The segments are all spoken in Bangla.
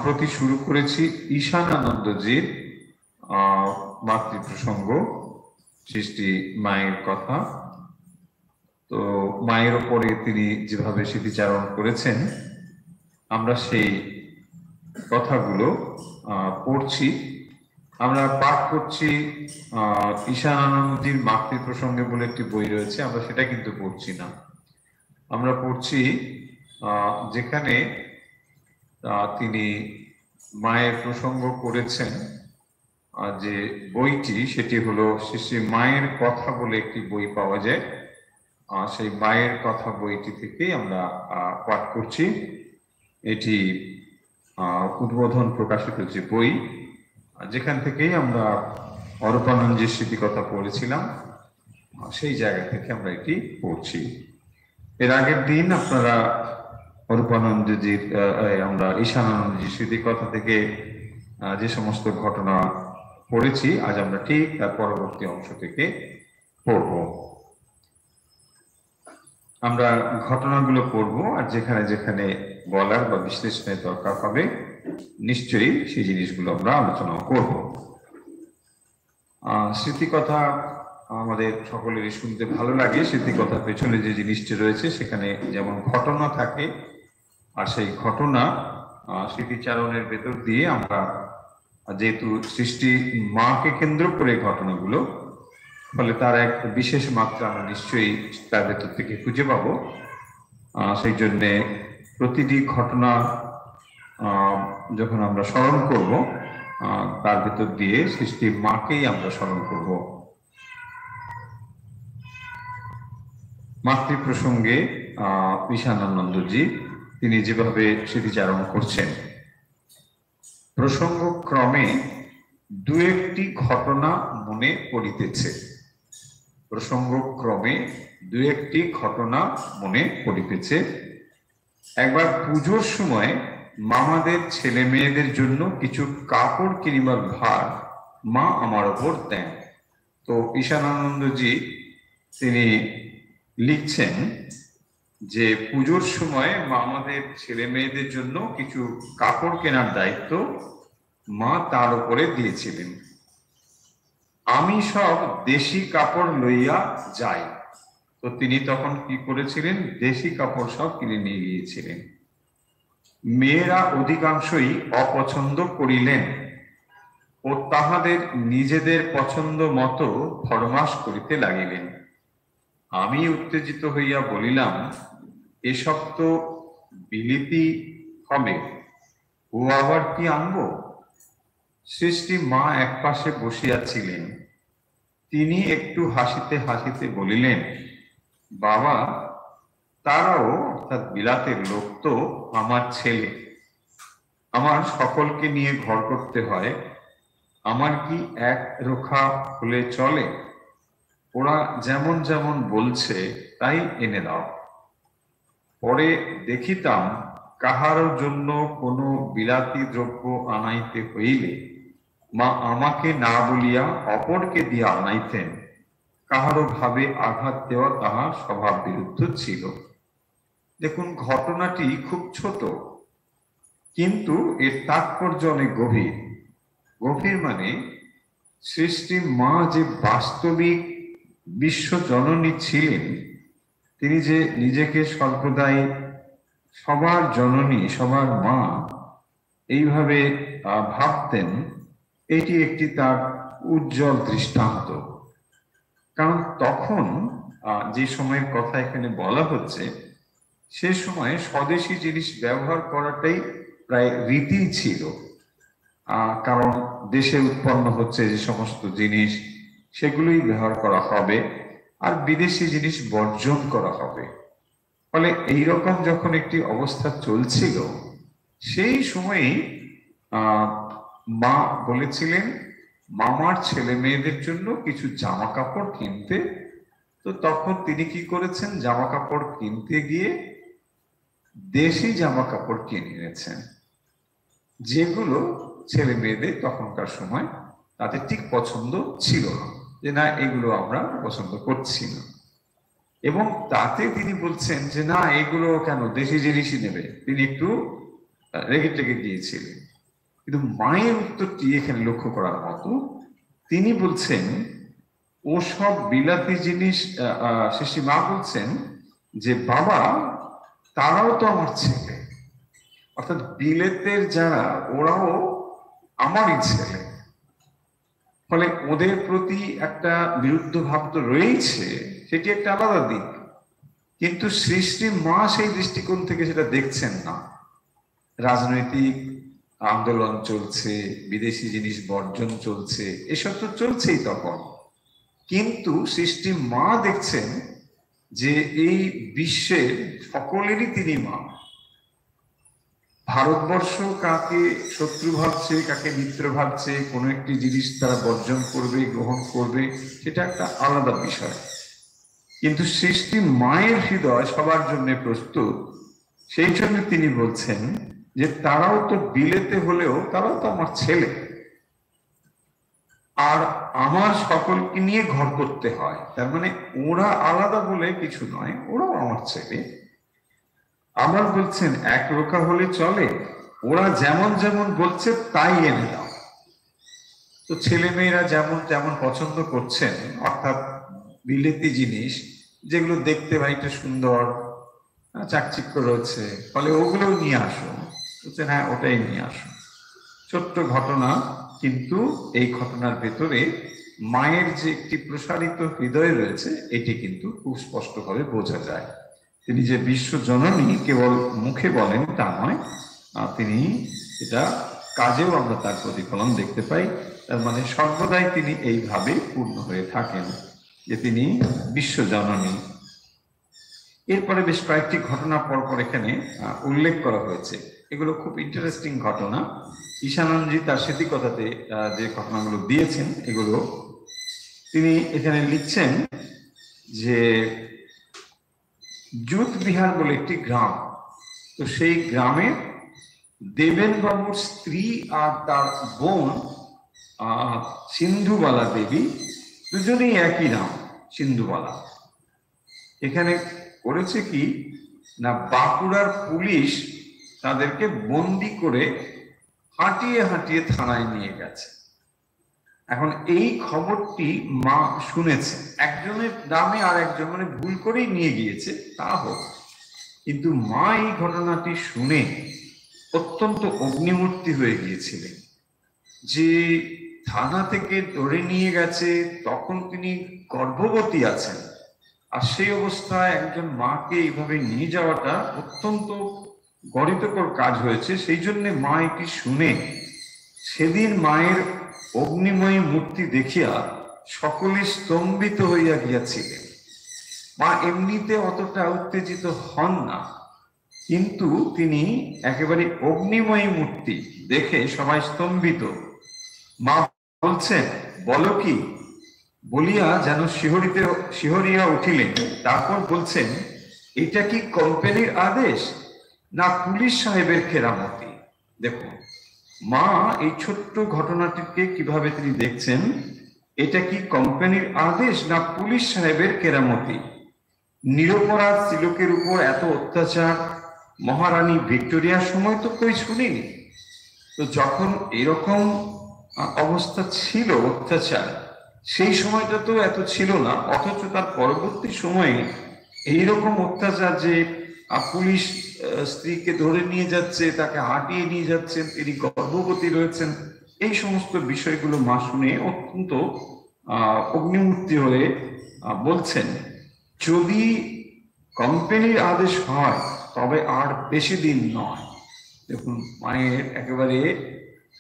সম্প্রতি শুরু করেছি ঈশানানন্দজির মাতৃ প্রসঙ্গ, সৃষ্টি মায়ের কথা। তো মায়ের ওপরে তিনি যেভাবে স্মৃতিচারণ করেছেন, আমরা সেই কথাগুলো পড়ছি। আমরা পাঠ করছি ঈশানানন্দজির মাতৃ প্রসঙ্গে বলে একটি বই রয়েছে, আমরা সেটা কিন্তু পড়ছি না। আমরা পড়ছি যেখানে তিনি মায়ের প্রসঙ্গ করেছেন যে বইটি, সেটি হলো শ্রী মায়ের কথা বলে একটি বই পাওয়া যায়। সেই মায়ের কথা বইটি থেকেই আমরা পাঠ করছি। এটি উদ্বোধন প্রকাশিত যে বই, যেখান থেকেই আমরা অরূপানন্দজির স্মৃতি কথা পড়েছিলাম, সেই জায়গা থেকে আমরা এটি পড়ছি। এর আগের দিন আপনারা অরূপানন্দজির আমরা ঈশানানন্দজির স্মৃতি কথা থেকে যে সমস্ত ঘটনা পড়েছি, আজ আমরা ঠিক তার পরবর্তী অংশ থেকে পড়ব। আমরা ঘটনাগুলো পড়ব, আর যেখানে যেখানে বলার বা বিশ্লেষণের দরকার হবে নিশ্চয়ই সেই জিনিসগুলো আমরা আলোচনা করব। স্মৃতিকথা আমাদের সকলেরই শুনতে ভালো লাগে। স্মৃতিকথার পেছনে যে জিনিসটি রয়েছে, সেখানে যেমন ঘটনা থাকে, আর সেই ঘটনা স্মৃতিচারণের ভেতর দিয়ে আমরা, যেহেতু সৃষ্টি মাকে কেন্দ্র করে ঘটনাগুলো, ফলে তার এক বিশেষ মাত্রা আমরা নিশ্চয়ই তার ভেতর থেকে খুঁজে পাবো। সেই জন্যে প্রতিটি ঘটনা যখন আমরা স্মরণ করব, তার ভেতর দিয়ে সৃষ্টি মাকেই আমরা স্মরণ করব। মাতৃ প্রসঙ্গে ঈশানানন্দজি তিনি যেভাবে স্মৃতিচারণ করছেন, প্রসঙ্গ ক্রমে দু একটি ঘটনা মনে পড়িতেছে। প্রসঙ্গ ক্রমে দু একটি ঘটনা মনে পড়িতেছে। একবার পুজোর সময় মামাদের ছেলে মেয়েদের জন্য কিছু কাপড় কিনিবার ভার মা আমার ওপর দেন। তো ঈশানানন্দজি তিনি লিখছেন যে পুজোর সময় মামাদের ছেলে মেয়েদের জন্য কিছু কাপড় কেনার দায়িত্ব মা তার উপরে দিয়েছিলেন। আমি সব দেশি কাপড় লইয়া যাই। তো তিনি তখন কি করেছিলেন? দেশি কাপড় সব কিনে নিয়ে গিয়েছিলেন। মেয়েরা অধিকাংশই অপছন্দ করিলেন ও তাহাদের নিজেদের পছন্দ মতো ফরমাস করিতে লাগিলেন। আমি উত্তেজিত হইয়া বলিলাম, এসব তো বিলিতি হবে, ও আবার কি আনবো? সৃষ্টি মা এক পাশে বসিয়াছিলেন। তিনি একটু হাসিতে হাসিতে বলিলেন, বাবা, তারাও অর্থাৎ বিলাতের লোক তো আমার ছেলে। আমার সকলকে নিয়ে ঘর করতে হয়, আমার কি এক রোখা হলে চলে? ওরা যেমন যেমন বলছে তাই এনে দাও। পরে দেখিতাম কাহারও জন্য কোনো বিলাতি দ্রব্য আনাইতে হইলে মা আমাকে না বলিয়া অপরকে দিয়া আনাইতেন। কাহারও ভাবে আঘাত দেওয়া তাহার স্বভাব বিরুদ্ধ ছিল। দেখুন, ঘটনাটি খুব ছোট, কিন্তু এর তাৎপর্য অনেক গভীর। গভীর মানে সৃষ্টি মা যে বাস্তবিক বিশ্ব জননী ছিলেন, তিনি যে নিজেকে সর্বদাই সবার জননী, সবার মা এইভাবে ভাবতেন, এটি একটি তার উজ্জ্বল দৃষ্টান্ত। কারণ তখন যে সময়ের কথা এখানে বলা হচ্ছে, সে সময় স্বদেশী জিনিস ব্যবহার করাটাই প্রায় রীতি ছিল। কারণ দেশে উৎপন্ন হচ্ছে যে সমস্ত জিনিস, সেগুলোই ব্যবহার করা হবে, আর বিদেশি জিনিস বর্জন করা হবে। ফলে এইরকম যখন একটি অবস্থা চলছিল, সেই সময়েই মা বলেছিলেন মামার ছেলে মেয়েদের জন্য কিছু জামা কাপড় কিনতে। তো তখন তিনি কি করেছেন? জামা কাপড় কিনতে গিয়ে দেশি জামা কাপড় কিনে এনেছেন, যেগুলো ছেলে মেয়েদের তখনকার সময় তাদের ঠিক পছন্দ ছিল না, যে না, এগুলো আমরা পছন্দ করছি না। এবং তাতে তিনি বলছেন যে না, এগুলো কেন, দেশি জিনিসই নেবে। তিনি একটু রেগে টেগে গিয়েছিলেন। কিন্তু মায়ের উত্তরটি এখানে লক্ষ্য করার মতো। তিনি বলছেন ও সব বিলাতি জিনিস, শেষে মা বলছেন যে বাবা তারাও তো আমার ছেলে, অর্থাৎ বিলেতের যারা ওরাও আমারই ছেলে। ফলে ওদের প্রতি একটা বিরুদ্ধ ভাব তো রয়েছে, সেটি একটা আলাদা দিক, কিন্তু সৃষ্টির মা সেই দৃষ্টিকোণ থেকে সেটা দেখছেন না। রাজনৈতিক আন্দোলন চলছে, বিদেশি জিনিস বর্জন চলছে, এসব তো চলছেই তখন, কিন্তু সৃষ্টির মা দেখছেন যে এই বিশ্বের সকলেরই তিনি মা। ভারতবর্ষ কাকে শত্রু ভাবছে, কাকে মিত্র ভাবছে, কোনো একটি জিনিস তারা বর্জন করবে, গ্রহণ করবে, সেটা একটা আলাদা বিষয়, কিন্তু সৃষ্টি মায়ের হৃদয় সবার জন্য প্রস্তুত। সেই জন্য তিনি বলছেন যে তারাও তো বিলেতে হলেও তারাও তো আমার ছেলে, আর আমার সকলকে নিয়ে ঘর করতে হয়। তার মানে ওরা আলাদা বলে কিছু নয়, ওরাও আমার ছেলে। আবার বলছেন এক রোকা হলে চলে, ওরা যেমন যেমন বলছে তাই এনে দাও। তো ছেলে মেয়েরা যেমন যেমন পছন্দ করছেন, অর্থাৎ বিলেতি জিনিস যেগুলো দেখতে ভাইটা সুন্দর, চাকচিক্য রয়েছে, ফলে ওগুলো নিয়ে আসো। বলছেন হ্যাঁ ওটাই নিয়ে আসো। ছোট্ট ঘটনা, কিন্তু এই ঘটনার ভেতরে মায়ের যে একটি প্রসারিত হৃদয় রয়েছে এটি কিন্তু খুব স্পষ্টভাবে বোঝা যায়। তিনি যে বিশ্ব জননী কেবল মুখে বলেন তা নয়, তিনি এটা কাজেও আমরা তার প্রতিফলন দেখতে পাই। তার মানে সর্বদাই তিনি এইভাবে পূর্ণ হয়ে থাকেন যে তিনি বিশ্ব জননী। এরপরে বেশ কয়েকটি ঘটনা পরপর এখানে উল্লেখ করা হয়েছে, এগুলো খুব ইন্টারেস্টিং ঘটনা। ঈশানন্দজি তার স্মৃতিকথাতে যে ঘটনাগুলো দিয়েছেন এগুলো তিনি এখানে লিখছেন যে জুত বিহার বলে একটি গ্রাম, তো সেই গ্রামে দেবেন বাবুর স্ত্রী আর তার বোন সিন্ধুবালা দেবী, দুজনেই একই নাম সিন্ধুবালা। এখানে করেছে কি না, বাঁকুড়ার পুলিশ তাদেরকে বন্দি করে হাঁটিয়ে হাঁটিয়ে থানায় নিয়ে গেছে। এখন এই খবরটি মা শুনেছে, একজনের নামে আর একজন মানে ভুল করেই নিয়ে গিয়েছে তা হোক, কিন্তু মা এই ঘটনাটি শুনে অত্যন্ত অগ্নিমূর্তি হয়ে গিয়েছিলেন যে থানা থেকে ধরে নিয়ে গেছে, তখন তিনি গর্ভবতী আছেন, আর সেই অবস্থায় একজন মাকে এইভাবে নিয়ে যাওয়াটা অত্যন্ত গরিতকর কাজ হয়েছে। সেই জন্য মা এটি শুনে সেদিন মায়ের অগ্নিময়ী মূর্তি দেখিয়া সকলে স্তম্ভিত হইয়া গিয়াছিলেন। মা এমনিতে অতটা উত্তেজিত হন না, কিন্তু তিনি একেবারে অগ্নিময়ী মূর্তি দেখে সবাই স্তম্ভিত। মা বলছেন বলো কি বলিয়া যেন শিহরিয়া উঠিলেন। তারপর বলছেন এটা কি কোম্পানির আদেশ না পুলিশ সাহেবের কেরামতি? দেখুন মা এই ছোট্ট ঘটনাটিকে কিভাবে তিনি দেখছেন, এটা কি কোম্পানির আদেশ না পুলিশ সাহেবের কেরামতি? নিরপরাধ শ্রীলোকের উপর এত অত্যাচার মহারানী ভিক্টোরিয়ার সময় তো কই শুনিনি। তো যখন এরকম অবস্থা ছিল অত্যাচার, সেই সময়টা তো এত ছিল না, অথচ তার পরবর্তী সময়ে এইরকম অত্যাচার যে পুলিশ স্ত্রীকে ধরে নিয়ে যাচ্ছে, তাকে হাঁটিয়ে নিয়ে যাচ্ছেন, তিনি গর্ভবতী রয়েছেন, এই সমস্ত বিষয়গুলো মা শুনে অত্যন্ত অগ্নিমূর্তি হয়ে বলছেন যদি কোম্পানির আদেশ হয় তবে আর বেশি দিন নয়। দেখুন মায়ের একেবারে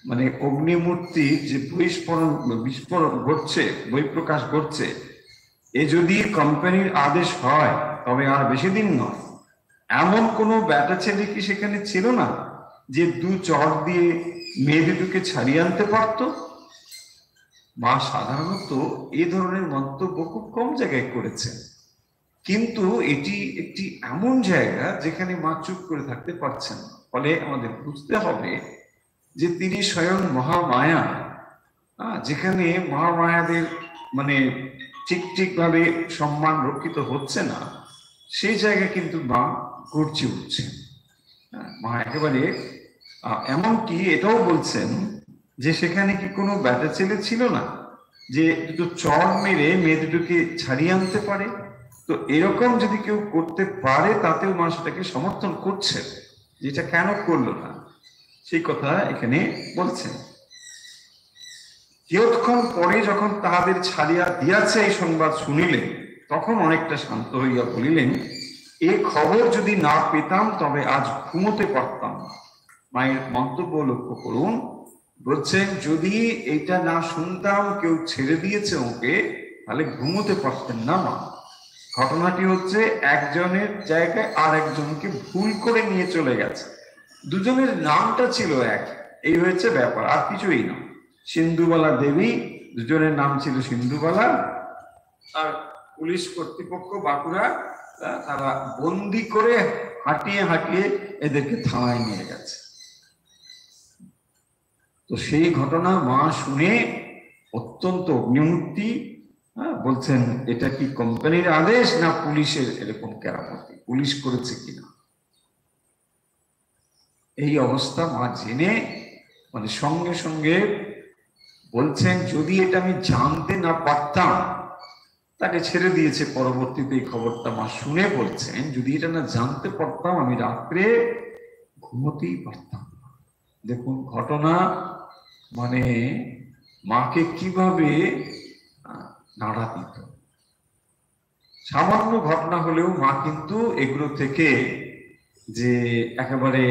মানে অগ্নিমূর্তি যে বিস্ফোরণ ঘটছে, বহিঃপ্রকাশ ঘটছে, এ যদি কোম্পানির আদেশ হয় তবে আর বেশি দিন নয়। এমন কোনো ব্যাটা ছেলে কি সেখানে ছিল না যে দু চট দিয়ে মেয়ে দুটোকে ছাড়িয়ে আনতে পারত? মা সাধারণত এ ধরনের মন্তব্য খুব কম জায়গায় করেছেন, কিন্তু এটি একটি এমন জায়গা যেখানে মা চুপ করে থাকতে পারছেন। ফলে আমাদের বুঝতে হবে যে তিনি স্বয়ং মহামায়া, যেখানে মহামায়াদের মানে ঠিক ভাবে সম্মান রক্ষিত হচ্ছে না, সেই জায়গায় কিন্তু মা গর্জে উঠছেন। মা একেবারে এমনকি এটাও বলছেন যে সেখানে কি কোনো ব্যাটা ছেলে ছিল না যে দুটো চড় মেরে মেয়ে দুটোকে ছাড়িয়ে আনতে পারে? তো এরকম যদি কেউ করতে পারে তাতেও মা সেটাকে সমর্থন করছে, যেটা কেন করলো না সেই কথা এখানে বলছেন। কিয়ৎক্ষণ পরে যখন তাহাদের ছাড়িয়া দিয়াছে এই সংবাদ শুনিলেন, তখন অনেকটা শান্ত হইয়া বলিলেন, এ খবর যদি না পেতাম তবে আজ ঘুমোতে পারতাম না। মায়ের মন্তব্য লক্ষ্য করুন, বলছেন যদি এটা না শুনতাম কেউ ছেড়ে দিয়েছে ওকে, তাহলে ঘুমোতে পারতেন না মা। ঘটনাটি হচ্ছে একজনের জায়গায় আর একজনকে ভুল করে নিয়ে চলে গেছে, দুজনের নামটা ছিল এক, এই হয়েছে ব্যাপার, আর কিছুই না। সিন্ধুবালা দেবী, দুজনের নাম ছিল সিন্ধুবালা, আর পুলিশ কর্তৃপক্ষ বাঁকুড়া তারা বন্দি করে হাঁটিয়ে হাঁটিয়ে এদেরকে থানায় নিয়ে গেছে। তো সেই ঘটনা মা শুনে অত্যন্ত অগ্নিমূর্তি, বলছেন এটা কি কোম্পানির আদেশ না পুলিশের এরকম কেরামতি, পুলিশ করেছে কিনা। এই অবস্থা মা জেনে মানে সঙ্গে সঙ্গে বলছেন যদি এটা আমি জানতে না পারতাম, তাকে ছেড়ে দিয়েছে পরবর্তীতে এই খবরটা মা শুনে বলছেন যদি এটা না জানতে পারতাম আমি রাত্রে ঘুমোতেই পারতাম না। দেখুন ঘটনা মানে মাকে কিভাবে নাড়া দিত। সামান্য ঘটনা হলেও মা কিন্তু এগুলো থেকে যে একেবারে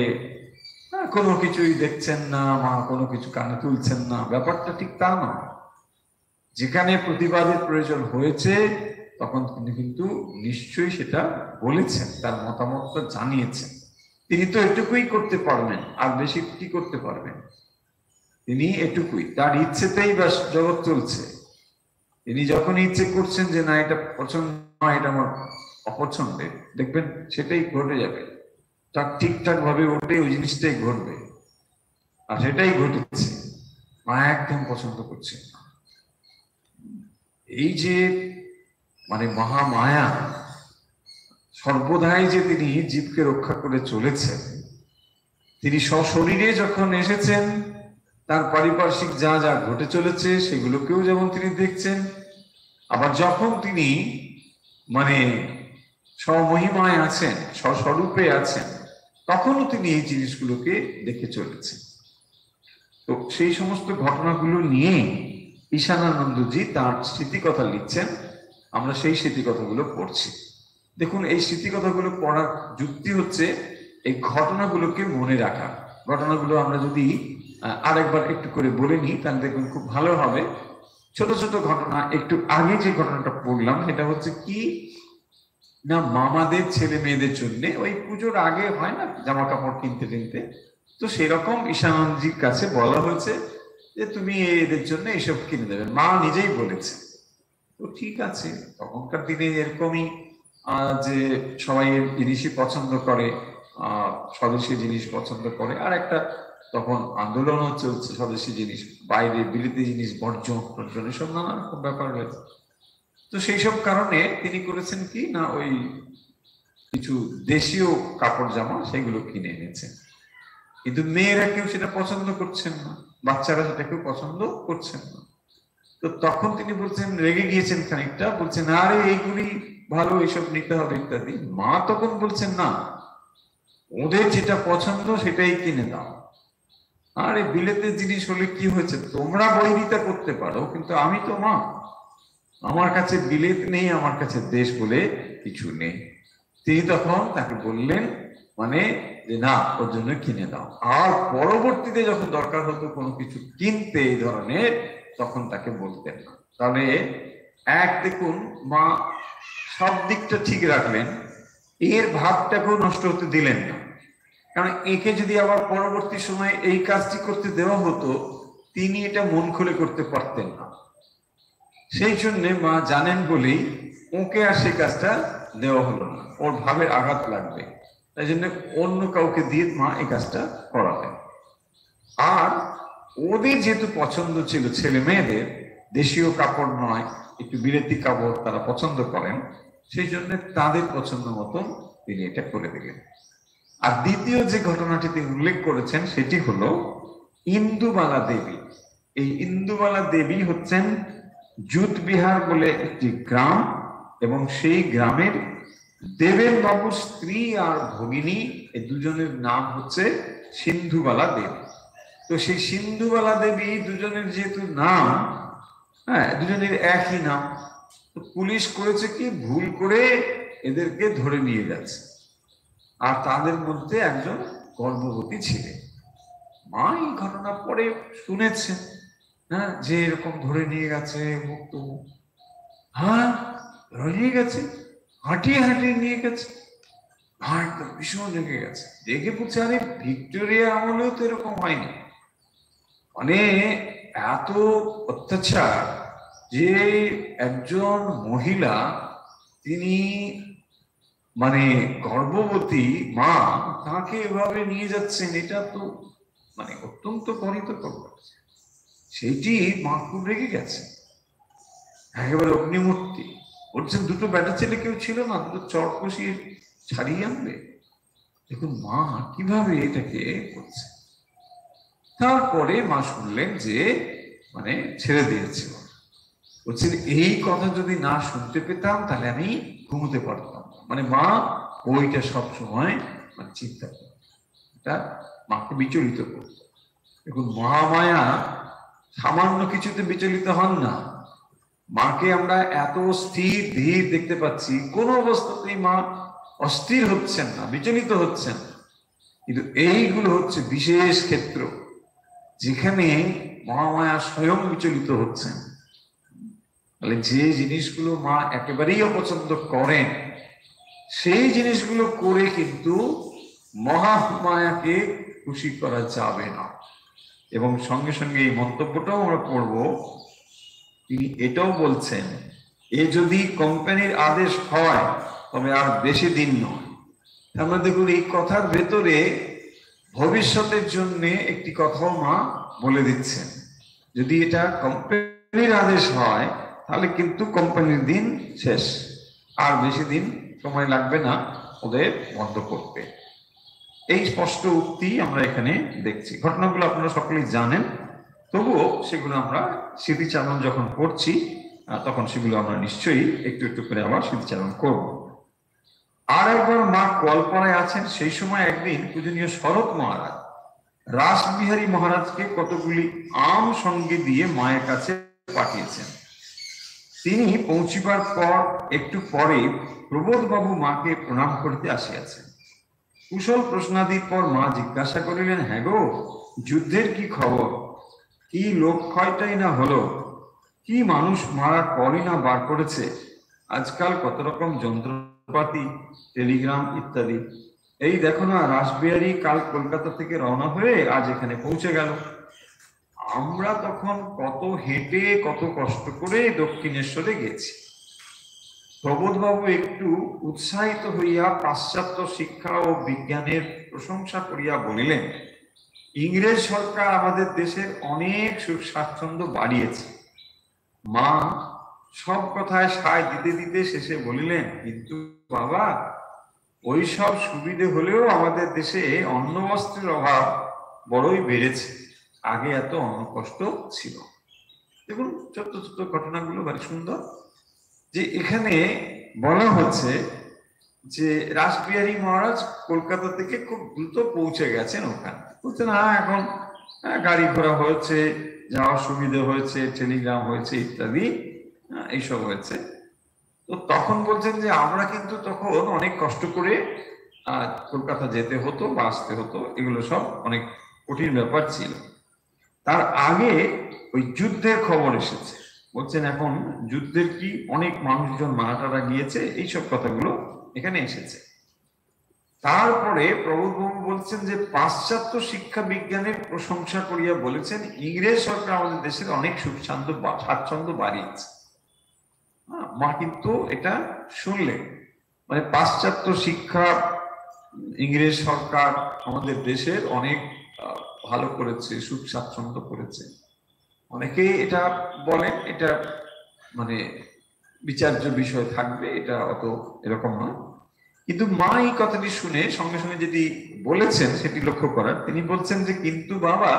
কোনো কিছুই দেখছেন না, মা কোনো কিছু কানে তুলছেন না, ব্যাপারটা ঠিক তা নয়। যেখানে প্রতিবাদের প্রয়োজন হয়েছে তখন তিনি কিন্তু নিশ্চয়ই সেটা বলেছেন, তার মতামতটা জানিয়েছেন। তিনি তো এটুকুই করতে পারবেন, আর বেশি কি করতে পারবেন? তিনি এটুকুই, তার ইচ্ছেতেই ব্যাস জগৎ চলছে। তিনি যখন ইচ্ছে করছেন যে না এটা পছন্দ নয়, এটা আমার অপছন্দের, দেখবেন সেটাই ঘটে যাবে, তার ঠিকঠাক ভাবে ওটাই ওই জিনিসটাই ঘটবে। আর সেটাই ঘটেছে, মা একদম পছন্দ করছেন না। এই যে মানে মহামায়া সর্বদাই যে তিনি জীবকে রক্ষা করে চলেছেন, তিনি সশরীরে যখন এসেছেন তার পারিপার্শ্বিক যা যা ঘটে চলেছে সেগুলোকেও যেমন তিনি দেখছেন, আবার যখন তিনি মানে স্বমহিমায় আছেন, স্বস্বরূপে আছেন, তখনও তিনি এই জিনিসগুলোকে দেখে চলেছেন। তো সেই সমস্ত ঘটনাগুলো নিয়ে ঈশানানন্দজি তার স্মৃতিকথা লিখছেন, আমরা সেই স্মৃতিকথাগুলো পড়ছি। দেখুন এই স্মৃতিকথাগুলো পড়ার যুক্তি হচ্ছে এই ঘটনাগুলোকে মনে রাখা। ঘটনাগুলো আমরা যদি আরেকবার একটু করে বলে নিই তাহলে দেখুন খুব ভালো হবে। ছোট ছোট ঘটনা, একটু আগে যে ঘটনাটা পড়লাম সেটা হচ্ছে কি না, মামাদের ছেলে মেয়েদের জন্য ওই পুজোর আগে হয় না জামা কাপড় কিনতে কিনতে, তো সেরকম ঈশানন্দজির কাছে বলা হয়েছে যে তুমি এদের জন্য এসব কিনে দেবে, মা নিজেই বলেছে। তো ঠিক আছে, তখনকার দিনে এরকমই যে সবাই জিনিসই পছন্দ করে, স্বদেশী জিনিস পছন্দ করে, আর একটা তখন আন্দোলনও চলছে স্বদেশী জিনিস, বাইরে বিলিতি জিনিস বর্জন বর্জন এসব নানা রকম ব্যাপার রয়েছে। তো সেই সব কারণে তিনি করেছেন কি না ওই কিছু দেশীয় কাপড় জামা সেগুলো কিনে এনেছেন, কিন্তু মেয়েরা কেউ সেটা পছন্দ করছেন না, বাচ্চারা সেটা কেউ পছন্দ করছেন না। তো তখন তিনি বলছেন, রেগে গিয়েছেন খানিকটা, বলছেন আরে এইগুলি ভালো, এইসব নিতে হবে ইত্যাদি। মা তখন বলছেন না, ওদের যেটা পছন্দ সেটাই কিনে দাও। আর এই বিলেতের জিনিস হলে কি হয়েছে, তোমরা বৈরিতা করতে পারো, কিন্তু আমি তো মা, আমার কাছে বিলেত নেই, আমার কাছে দেশ বলে কিছু নেই। তিনি তখন তাকে বললেন মানে যে না ওর জন্য কিনে দাও। আর পরবর্তীতে যখন দরকার হতো কোনো কিছু কিনতে এই ধরনের, তখন তাকে বলতেন না। তাহলে এক দেখুন মা সব দিকটা ঠিক রাখলেন, এর ভাবটাকেও নষ্ট হতে দিলেন না। কারণ একে যদি আবার পরবর্তী সময়ে এই কাজটি করতে দেওয়া হতো, তিনি এটা মন খুলে করতে পারতেন না। সেই জন্য মা জানেন বলেই ওকে আর সেই কাজটা দেওয়া হলো না, ওর ভাবের আঘাত লাগবে, তাই জন্য অন্য কাউকে দিয়ে মা এই কাজটা করাতেন। আর ওদের যেহেতু পছন্দ ছিল ছেলে মেয়েদের দেশীয় কাপড় নয়, একটু বিলেতি কাপড় তারা পছন্দ করেন, সেই জন্য তাদের পছন্দ মতন তিনি এটা করে দিলেন। আর দ্বিতীয় যে ঘটনাটি তিনি উল্লেখ করেছেন সেটি হলো ইন্দুবালা দেবী। এই ইন্দুবালা দেবী হচ্ছেন জুতবিহার বলে একটি গ্রাম, এবং সেই গ্রামের দেবেন বাবুর স্ত্রী আর ভগিনী, এই দুজনের নাম হচ্ছে সিন্ধুবালা দেবী। তো সেই সিন্ধুবালা দেবী দুজনের যেহেতু নাম, হ্যাঁ, দুজনের একই নাম, তো পুলিশ করেছে কি, ভুল করে এদেরকে ধরে নিয়ে যাচ্ছে। আর তাদের মধ্যে একজন গর্ভবতী ছিলেন। মা এই ঘটনা পরে শুনেছেন, হ্যাঁ, যে এরকম ধরে নিয়ে গেছে, মুক্ত, হ্যাঁ ধরে নিয়ে গেছে, হাঁটিয়ে হাঁটিয়ে নিয়ে গেছে। মা একদম ভীষণ রেগে গেছে, রেগে বলছে, আরে ভিক্টোরিয়া আমলেও তো এরকম হয়নি, মানে এত অত্যাচার যে একজন মহিলা, তিনি মানে গর্ভবতী মা, তাকে এভাবে নিয়ে যাচ্ছেন, এটা তো মানে অত্যন্ত গণিত করবে। সেইটি মা খুব রেগে গেছে, একেবারে অগ্নিমূর্তি বলছেন, দুটো বেটা ছেলে কেউ ছিল না, দুটো চট কষিয়ে ছাড়িয়ে আনবে। দেখুন মা কিভাবে এটাকে করছে। তারপরে মা শুনলেন যে মানে ছেড়ে দিয়েছিল। বলছেন এই কথা যদি না শুনতে পেতাম তাহলে আমি ঘুমোতে পারতাম। মানে মা ওইটা সবসময় মানে চিন্তা করত, এটা মাকে বিচলিত করত। দেখুন মহামায়া সামান্য কিছুতে বিচলিত হন না। মাকে আমরা এত স্থির ধীর দেখতে পাচ্ছি, কোন অবস্থাতেই মা অস্থির হচ্ছেন না, বিচলিত হচ্ছেন। কিন্তু এইগুলো হচ্ছে বিশেষ ক্ষেত্র যেখানে মহামায়া স্বয়ং বিচলিত হচ্ছেন। তাহলে যে জিনিসগুলো মা একেবারেই অপছন্দ করেন, সেই জিনিসগুলো করে কিন্তু মহামায়াকে খুশি করা যাবে না। এবং সঙ্গে সঙ্গে এই মন্তব্যটাও আমরা পড়ব, তিনি এটাও বলছেন, এ যদি কোম্পানির আদেশ হয় তবে আর বেশি দিন নয়। আমরা দেখুন এই কথার ভেতরে ভবিষ্যতের জন্য একটি কথাও মা বলে দিচ্ছেন, যদি এটা কোম্পানির আদেশ হয় তাহলে কিন্তু কোম্পানির দিন শেষ, আর বেশি দিন সময় লাগবে না ওদের বন্ধ করতে। এই স্পষ্ট উক্তি আমরা এখানে দেখছি। ঘটনাগুলো আপনারা সকলেই জানেন, তবুও সেগুলো আমরা স্মৃতিচারণ যখন করছি তখন সেগুলো আমরা নিশ্চয়ই একটু একটু করে আবার স্মৃতিচারণ করব। আর একবার মা কল্পনায় আছেন, সেই সময় একদিন পূজনীয় শরৎ মহারাজ রাসবিহারী মহারাজকে কতগুলি আম সঙ্গে দিয়ে মায়ের কাছে পাঠিয়েছেন। তিনি পৌঁছিবার পর একটু পরে প্রবোধবাবু মাকে প্রণাম করিতে আসিয়াছেন। কুশল প্রশ্নাদির পর মা জিজ্ঞাসা করিলেন, হ্যাঁ গো, যুদ্ধের কি খবর? কি লোক ক্ষয়টাই না হলো, কি মানুষ মারা কলই না বার করেছে, আজকাল কত রকম যন্ত্রপাতি, টেলিগ্রাম ইত্যাদি। এই দেখো না, রাসবিহারী কাল কলকাতা থেকে রওনা হয়ে আজ এখানে পৌঁছে গেল। আমরা তখন কত হেঁটে কত কষ্ট করে দক্ষিণেশ্বরে গেছি। প্রবোধবাবু একটু উৎসাহিত হইয়া পাশ্চাত্য শিক্ষা ও বিজ্ঞানের প্রশংসা করিয়া বলিলেন, ইংরেজ সরকার আমাদের দেশের অনেক সুখ স্বাচ্ছন্দ্য বাড়িয়েছে। মা সব কথায় সায় দিতে দিতে শেষে বলিলেন, কিন্তু বাবা, ওই সব সুবিধে হলেও আমাদের দেশে অন্ন বস্ত্রের অভাব বড়ই বেড়েছে, আগে এত অন্ন কষ্ট ছিল। দেখুন ছোট্ট ছোট্ট ঘটনাগুলো ভারী সুন্দর, যে এখানে বলা হচ্ছে যে রাসবিহারী মহারাজ কলকাতা থেকে খুব দ্রুত পৌঁছে গেছেন ওখানে। বলছেন হ্যাঁ, এখন গাড়ি ঘোড়া হয়েছে, যাওয়ার সুবিধা হয়েছে, টেলিগ্রাম হয়েছে ইত্যাদি, এইসব হয়েছে। তো তখন বলছেন যে আমরা কিন্তু তখন অনেক কষ্ট করে কলকাতা যেতে হতো বা আসতে হতো, এগুলো সব অনেক কঠিন ব্যাপার ছিল। তার আগে ওই যুদ্ধের খবর এসেছে, বলছেন এখন যুদ্ধের কি অনেক মানুষজন মারা টারা গিয়েছে, এইসব কথাগুলো এখানে এসেছে। তারপরে প্রবোধবাবু বলছেন যে পাশ্চাত্য শিক্ষা বিজ্ঞানের প্রশংসা করিয়া বলেছেন, ইংরেজ সরকার আমাদের দেশের অনেক সুখ স্বাচ্ছন্দ্য বাড়িয়েছে। মা কিন্তু এটা শুনলেন, মানে পাশ্চাত্য শিক্ষা, ইংরেজ সরকার আমাদের দেশের অনেক ভালো করেছে, সুখ স্বাচ্ছন্দ্য করেছে। অনেকেই এটা বলেন, এটা মানে বিচার্য বিষয় থাকবে, এটা অত এরকম নয়। কিন্তু মা এই কথাটি শুনে সঙ্গে সঙ্গে যেটি বলেছেন সেটি লক্ষ্য করার। তিনি বলছেন যে কিন্তু বাবা,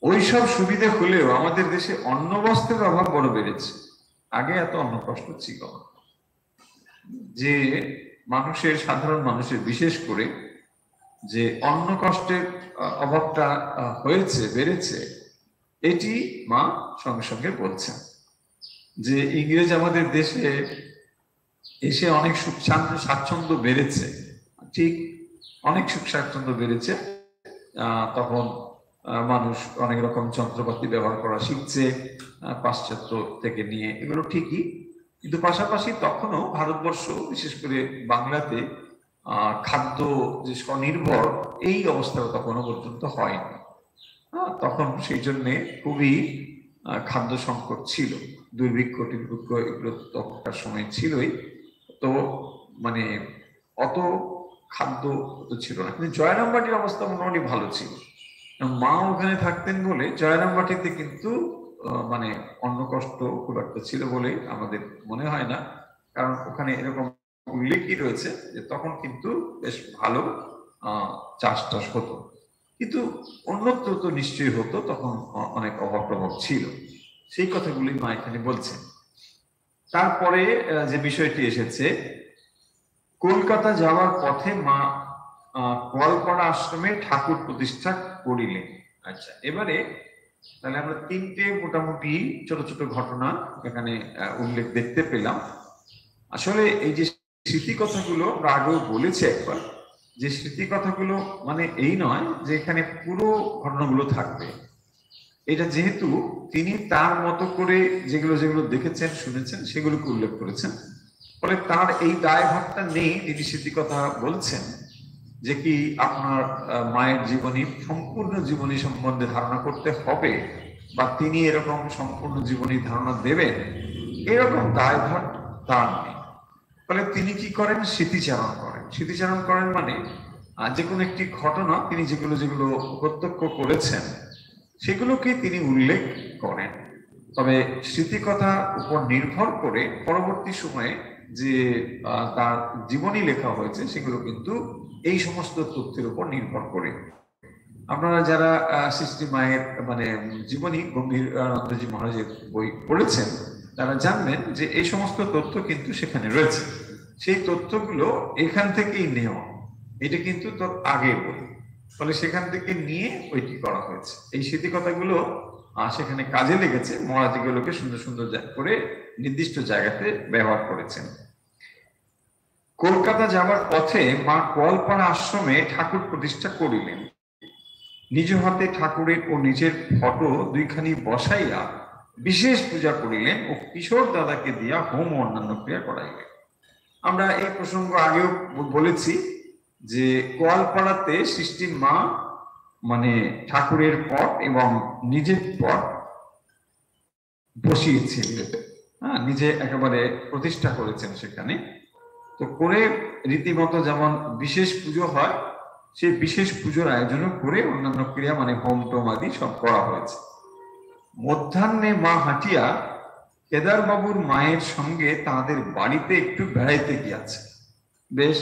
ওইসব সুবিধা হলেও আমাদের দেশে অন্ন বস্ত্রের অভাব বড় বেড়েছে। আগে এত অন্ন কষ্ট ছিল না, যে মানুষের, সাধারণ মানুষের বিশেষ করে যে অন্ন কষ্টের অভাবটা হয়েছে, বেড়েছে, এটি মা সঙ্গে সঙ্গে বলছেন। যে ইংরেজ আমাদের দেশে এসে অনেক সুখ স্বাচ্ছন্দ্য বেড়েছে, ঠিক অনেক সুখ স্বাচ্ছন্দ্য বেড়েছে। তখন মানুষ অনেক রকম যন্ত্রপাতি ব্যবহার করা শিখছে পাশ্চাত্য থেকে নিয়ে, এগুলো ঠিকই। কিন্তু পাশাপাশি তখনও ভারতবর্ষ, বিশেষ করে বাংলাতে খাদ্য যে স্বনির্ভর, এই অবস্থা তখনও পর্যন্ত হয়নি। তখন সেই জন্যে খুবই খাদ্য সংকট ছিল, দুর্ভিক্ষ টির্ভিক্ষ এগুলো তখনকার সময় ছিলই। তো মানে অত খাদ্য ছিল না, কিন্তু জয়রামবাটির অবস্থা মোটামুটি ভালো ছিল। মা ওখানে থাকতেন বলে জয়রামবাটিতে কিন্তু মানে অন্ন কষ্ট খুব একটা ছিল বলে আমাদের মনে হয় না, কারণ ওখানে এরকম উল্লেখই রয়েছে যে তখন কিন্তু বেশ ভালো চাষ টাস হতো। কিন্তু অন্যত্র তো নিশ্চয়ই হতো, তখন অনেক অভাব প্রভাব ছিল। সেই কথাগুলি মা এখানে বলছেন। তারপরে যে বিষয়টি এসেছে, কলকাতা যাওয়ার পথে মা গোয়ালপাড়া আশ্রমে ঠাকুর প্রতিষ্ঠা করিলেন। আচ্ছা, এবারে তাহলে আমরা তিনটে মোটামুটি ছোট ছোট ঘটনা এখানে উল্লেখ দেখতে পেলাম। আসলে এই যে স্মৃতি কথাগুলো আমরা আগেও বলেছি একবার, যে স্মৃতি কথাগুলো মানে এই নয় যে এখানে পুরো ঘটনাগুলো থাকবে। এটা যেহেতু তিনি তার মতো করে যেগুলো যেগুলো দেখেছেন, শুনেছেন, সেগুলোকে উল্লেখ করেছেন, ফলে তার এই দায়ভারটা নেই। তিনি স্মৃতি কথা বলছেন যে কি আপনার মায়ের জীবনী, সম্পূর্ণ জীবনী সম্বন্ধে ধারণা করতে হবে, বা তিনি এরকম সম্পূর্ণ জীবনী ধারণা দেবেন, এরকম দায়ভার তার নেই। ফলে তিনি কি করেন? স্মৃতিচারণ করেন। স্মৃতিচারণ করেন মানে যে কোনো একটি ঘটনা তিনি যেগুলো যেগুলো প্রত্যক্ষ করেছেন সেগুলোকে তিনি উল্লেখ করেন। তবে স্মৃতিকথার উপর নির্ভর করে পরবর্তী সময়ে যে তার জীবনী লেখা হয়েছে সেগুলো কিন্তু এই সমস্ত তথ্যের উপর নির্ভর করে। আপনারা যারা সৃষ্টি মায়ের মানে জীবনী গম্ভীরানন্দজি মহারাজের বই পড়েছেন, তারা জানবেন যে এই সমস্ত তথ্য কিন্তু সেখানে রয়েছে। সেই তথ্যগুলো এখান থেকেই নেওয়া, এটা কিন্তু তোর আগের বই, ফলে সেখান থেকে নিয়ে ওইটি করা হয়েছে। এই স্মৃতিকথাগুলো সেখানে কাজে লেগেছে। মহারাজ এগুলোকে সুন্দর সুন্দর করে নির্দিষ্ট জায়গাতে ব্যবহার করেছেন। কলকাতা যাওয়ার পথে মা গোয়ালপাড়া আশ্রমে ঠাকুর প্রতিষ্ঠা করিলেন। নিজ হাতে ঠাকুরের ও নিজের ফটো দুইখানি বসাইয়া বিশেষ পূজা করিলেন ও কিশোর দাদাকে দিয়া হোম ও অন্যান্য ক্রিয়া করাইলেন। আমরা এই প্রসঙ্গ আগেও বলেছি যে গোয়ালপাড়াতে সৃষ্টির মা মানে ঠাকুরের পট এবং নিজের পট বসিয়েছিলেন, নিজে একেবারে প্রতিষ্ঠা করেছেন সেখানে। তো করে রীতিমতো যেমন বিশেষ পুজো হয়, সেই বিশেষ পুজোর আয়োজনও করে অন্যান্য ক্রিয়া মানে হোম টোম আদি সব করা হয়েছে। মধ্যাহ্নে মা হাঁটিয়া কেদার বাবুর মায়ের সঙ্গে তাদের বাড়িতে একটু বেড়াইতে গিয়াছে। বেশ,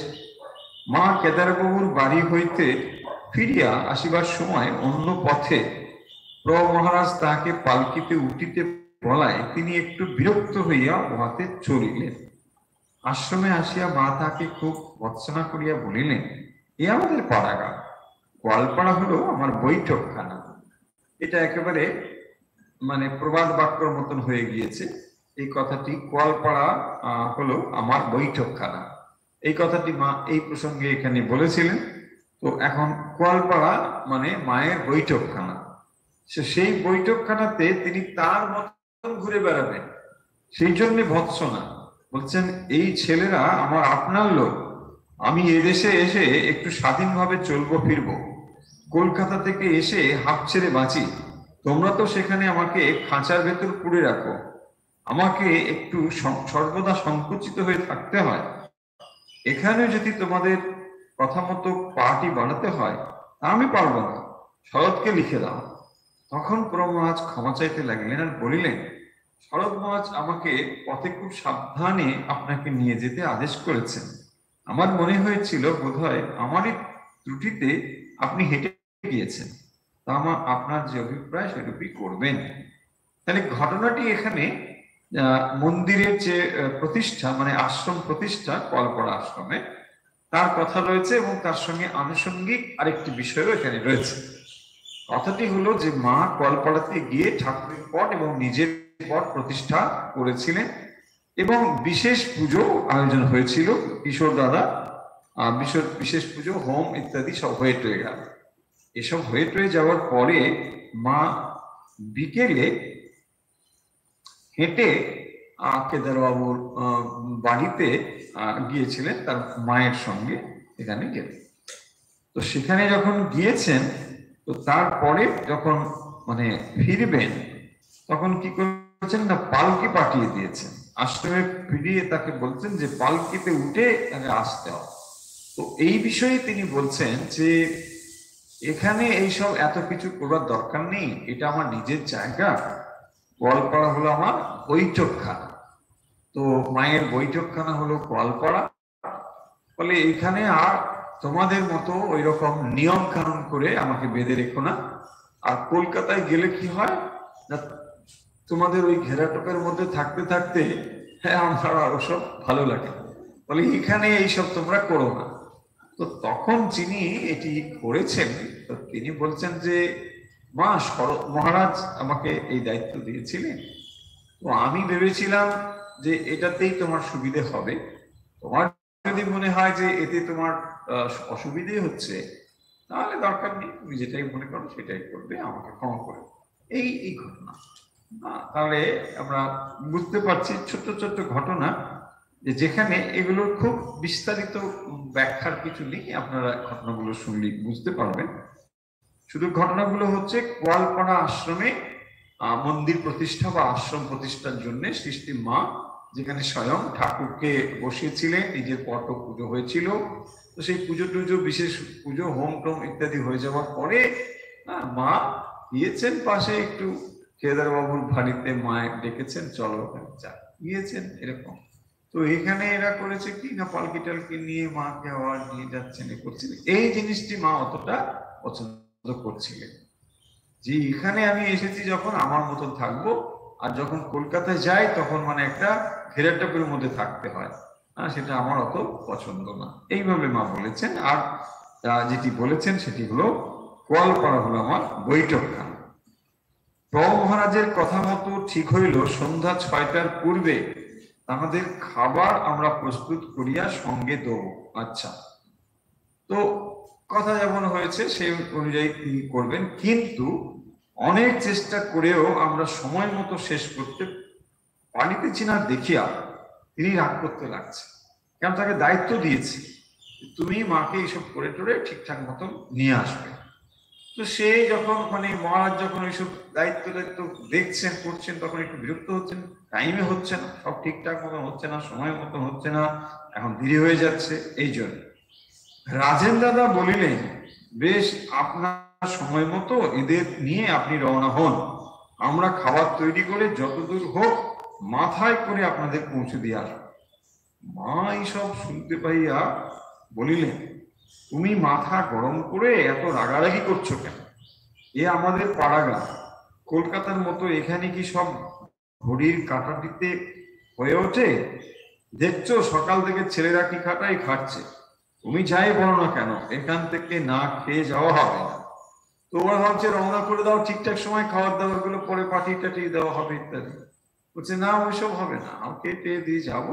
মা কেদার বাবুর বাড়ি হইতে ফিরিয়া আসিবার সময় অন্য পথে মহারাজ তাহাকে পালকিতে উঠিতে বলায় তিনি একটু বিরক্ত হইয়া উহাতে চলিলেন। আশ্রমে আসিয়া মা তাকে খুব ভর্ৎসনা করিয়া বলিলেন, এ আমাদের পাড়াগাঁ, গোয়ালপাড়া হলো আমার বৈঠকখানা। এটা একেবারে মানে প্রবাদ বাক্যর মতন হয়ে গিয়েছে এই কথাটি। গোয়ালপাড়া হলো আমার বৈঠকখানা, এই কথাটি মা এই প্রসঙ্গে এখানে বলেছিলেন। তো এখন গোয়ালপাড়া মানে মায়ের বৈঠকখানা, সেই বৈঠকখানাতে তিনি তার মতন ঘুরে বেড়াবেন, সেই জন্য ভৎসনা। বলছেন এই ছেলেরা আমার আপনার লোক, আমি এদেশে এসে একটু স্বাধীনভাবে চলবো ফিরবো, কলকাতা থেকে এসে হাঁপ ছেড়ে বাঁচি, তোমরা তো সেখানে আমাকে খাঁচার ভেতর পুড়ে রাখো, আমাকে একটু সর্বদা সংকুচিত হয়ে থাকতে হয়, এখানে যদি তোমাদের কথা মতো পার্টি বানাতে হয় তা আমি পারবো না, শরৎকে লিখে দাও। তখন প্রমহারাজ ক্ষমা চাইতে লাগলেন আর বলিলেন, শরৎ মহারাজ আমাকে পথে খুব সাবধানে আপনাকে নিয়ে যেতে আদেশ করেছেন। আমার মনে হয়েছিল বোধহয় আমারই ত্রুটিতে আপনি হেঁটে গিয়েছেন, তা আপনার যে অভিপ্রায় সেরূপই করবেন। তাহলে ঘটনাটি এখানে মন্দিরের যে প্রতিষ্ঠা, মানে আশ্রম প্রতিষ্ঠা কলপড়া আশ্রমে, তার কথা রয়েছে এবং তার সঙ্গে আনুষঙ্গিক আরেকটি বিষয়ও এখানে রয়েছে। কথাটি হলো যে মা কলপাড়াতে গিয়ে ঠাকুরের পট এবং নিজের পট প্রতিষ্ঠা করেছিলেন এবং বিশেষ পুজো আয়োজন হয়েছিল। কিশোর দাদা বিশেষ পুজো, হোম ইত্যাদি সব হয়ে টয়ে গেল। এসব হয়ে টয়ে যাওয়ার পরে মা বিকেলে হেঁটে কেদারবাবুর বাড়িতে গিয়েছিলেন তার মায়ের সঙ্গে, এখানে গেলেন। তো সেখানে যখন গিয়েছেন, তো তারপরে যখন মানে ফিরবেন, তখন কি করেছেন না, পালকি পাঠিয়ে দিয়েছেন আশ্রমে ফিরিয়ে। তাকে বলছেন যে পালকিতে উঠে তাকে আসতে হবে। তো এই বিষয়ে তিনি বলছেন যে এখানে এইসব এত কিছু করার দরকার নেই, এটা আমার নিজের জায়গা, কলপাড়া হলো আমার বৈঠকখানা। তো মায়ের বৈঠকখানা হলো কলপাড়া, বলে এখানে আর তোমাদের মতো ওই রকম নিয়ম কানুন করে আমাকে বেঁধে রেখো না। আর কলকাতায় গেলে কি হয় না, তোমাদের ওই ঘেরাটোপের মধ্যে থাকতে থাকতে হ্যাঁ আমার আরো সব ভালো লাগে, বলে এখানে এইসব তোমরা করো না। তো তখন যিনি এটি করেছেন, তো তিনি বলছেন যে মা, শরৎ মহারাজ আমাকে এই দায়িত্ব দিয়েছিলেন, তো আমি ভেবেছিলাম যে এটাতেই তোমার সুবিধে হবে। তোমার যদি মনে হয় যে এতে তোমার অসুবিধে হচ্ছে, তাহলে দরকার নেই, তুমি যেটাই মনে করো সেটাই করবে, আমাকে ক্ষমা করে। এই ঘটনা। তাহলে আমরা বুঝতে পারছি ছোট্ট ছোট্ট ঘটনা, যে যেখানে এগুলোর খুব বিস্তারিত ব্যাখ্যার কিছু নেই, আপনারা ঘটনাগুলো শুনলে বুঝতে পারবেন। শুধু ঘটনাগুলো হচ্ছে কোয়ালপাড়া আশ্রমে মন্দির প্রতিষ্ঠা বা আশ্রম প্রতিষ্ঠার জন্য সৃষ্টি মা, যেখানে স্বয়ং ঠাকুরকে বসিয়েছিলেন, নিজের পট পুজো হয়েছিল। তো সেই পুজো টুজো, বিশেষ পুজো, হোম টোম ইত্যাদি হয়ে যাওয়ার পরে মা গিয়েছেন পাশে একটু কেদার বাবুর বাড়িতে, মায়ের ডেকেছেন চলো ওখানে যা, গিয়েছেন এরকম। তো এখানে এরা করেছে কি না, পালকি টালকি নিয়ে মাকে আবার নিয়ে যাচ্ছেন, করছিলেন। এই জিনিসটি মা অতটা পছন্দ করছিলেন, যে এখানে আমি এসেছি যখন আমার মতন থাকবো, আর যখন কলকাতায় যাই তখন মানে একটা ঘেরাটোপের মধ্যে থাকতে হয়, সেটা আমার অত পছন্দ না, এইভাবে মা বলেছেন। আর যেটি বলেছেন সেটি হলো কোয়ালপাড়া হলো আমার বৈঠকখানা। প্রভু মহারাজের কথা মতো ঠিক হইল সন্ধ্যা 6টার পূর্বে আমাদের খাবার আমরা প্রস্তুত করিয়া সঙ্গে দেব। আচ্ছা, তো কথা যেমন হয়েছে সেই অনুযায়ী তিনি করবেন, কিন্তু অনেক চেষ্টা করেও আমরা সময় মতো শেষ করতে পারিতেছি না দেখিয়া তিনি রাগ করতে লাগছে। কেন, তাকে দায়িত্ব দিয়েছি তুমি মাকে এইসব করে টোরে ঠিকঠাক মতন নিয়ে আসবে। তো সে যখন মানে মহারাজ যখন ওইসব দায়িত্ব দেখছেন করছেন, তখন একটু বিরক্ত হচ্ছেন, টাইমে হচ্ছে না, সব ঠিকঠাক মতন হচ্ছে না, সময় মতন হচ্ছে না, এখন দেরি হয়ে যাচ্ছে। এই জন্য রাজেন দাদা বলিলেন, বেশ, আপনার সময় মতো এদের নিয়ে আপনি রওনা হন, আমরা খাবার তৈরি করে যতদূর হোক মাথায় করে আপনাদের পৌঁছে দিয়ে আসবো। মা এইসব শুনতে পাইয়া বলিলেন, তুমি মাথা গরম করে এত রাগারাগি করছো কেন? এ আমাদের পাড়াগ্রাম, কলকাতার মতো এখানে কি সব ঘড়ির কাঁটা দিতে হয়ে ওঠে? দেখছো সকাল থেকে ছেলেরা কি খাটাই খাচ্ছে, তুমি যাই বলো না কেন এখান থেকে না খেয়ে যাওয়া হবে না। তো ওরা ভাবছে রওনা করে দাও, ঠিকঠাক সময় খাবার দাবার গুলো পরে পাঠিয়ে টাঠিয়ে দেওয়া হবে ইত্যাদি। বলছে না, ওইসব হবে না, আমাকে পেয়ে দিয়ে যাবো,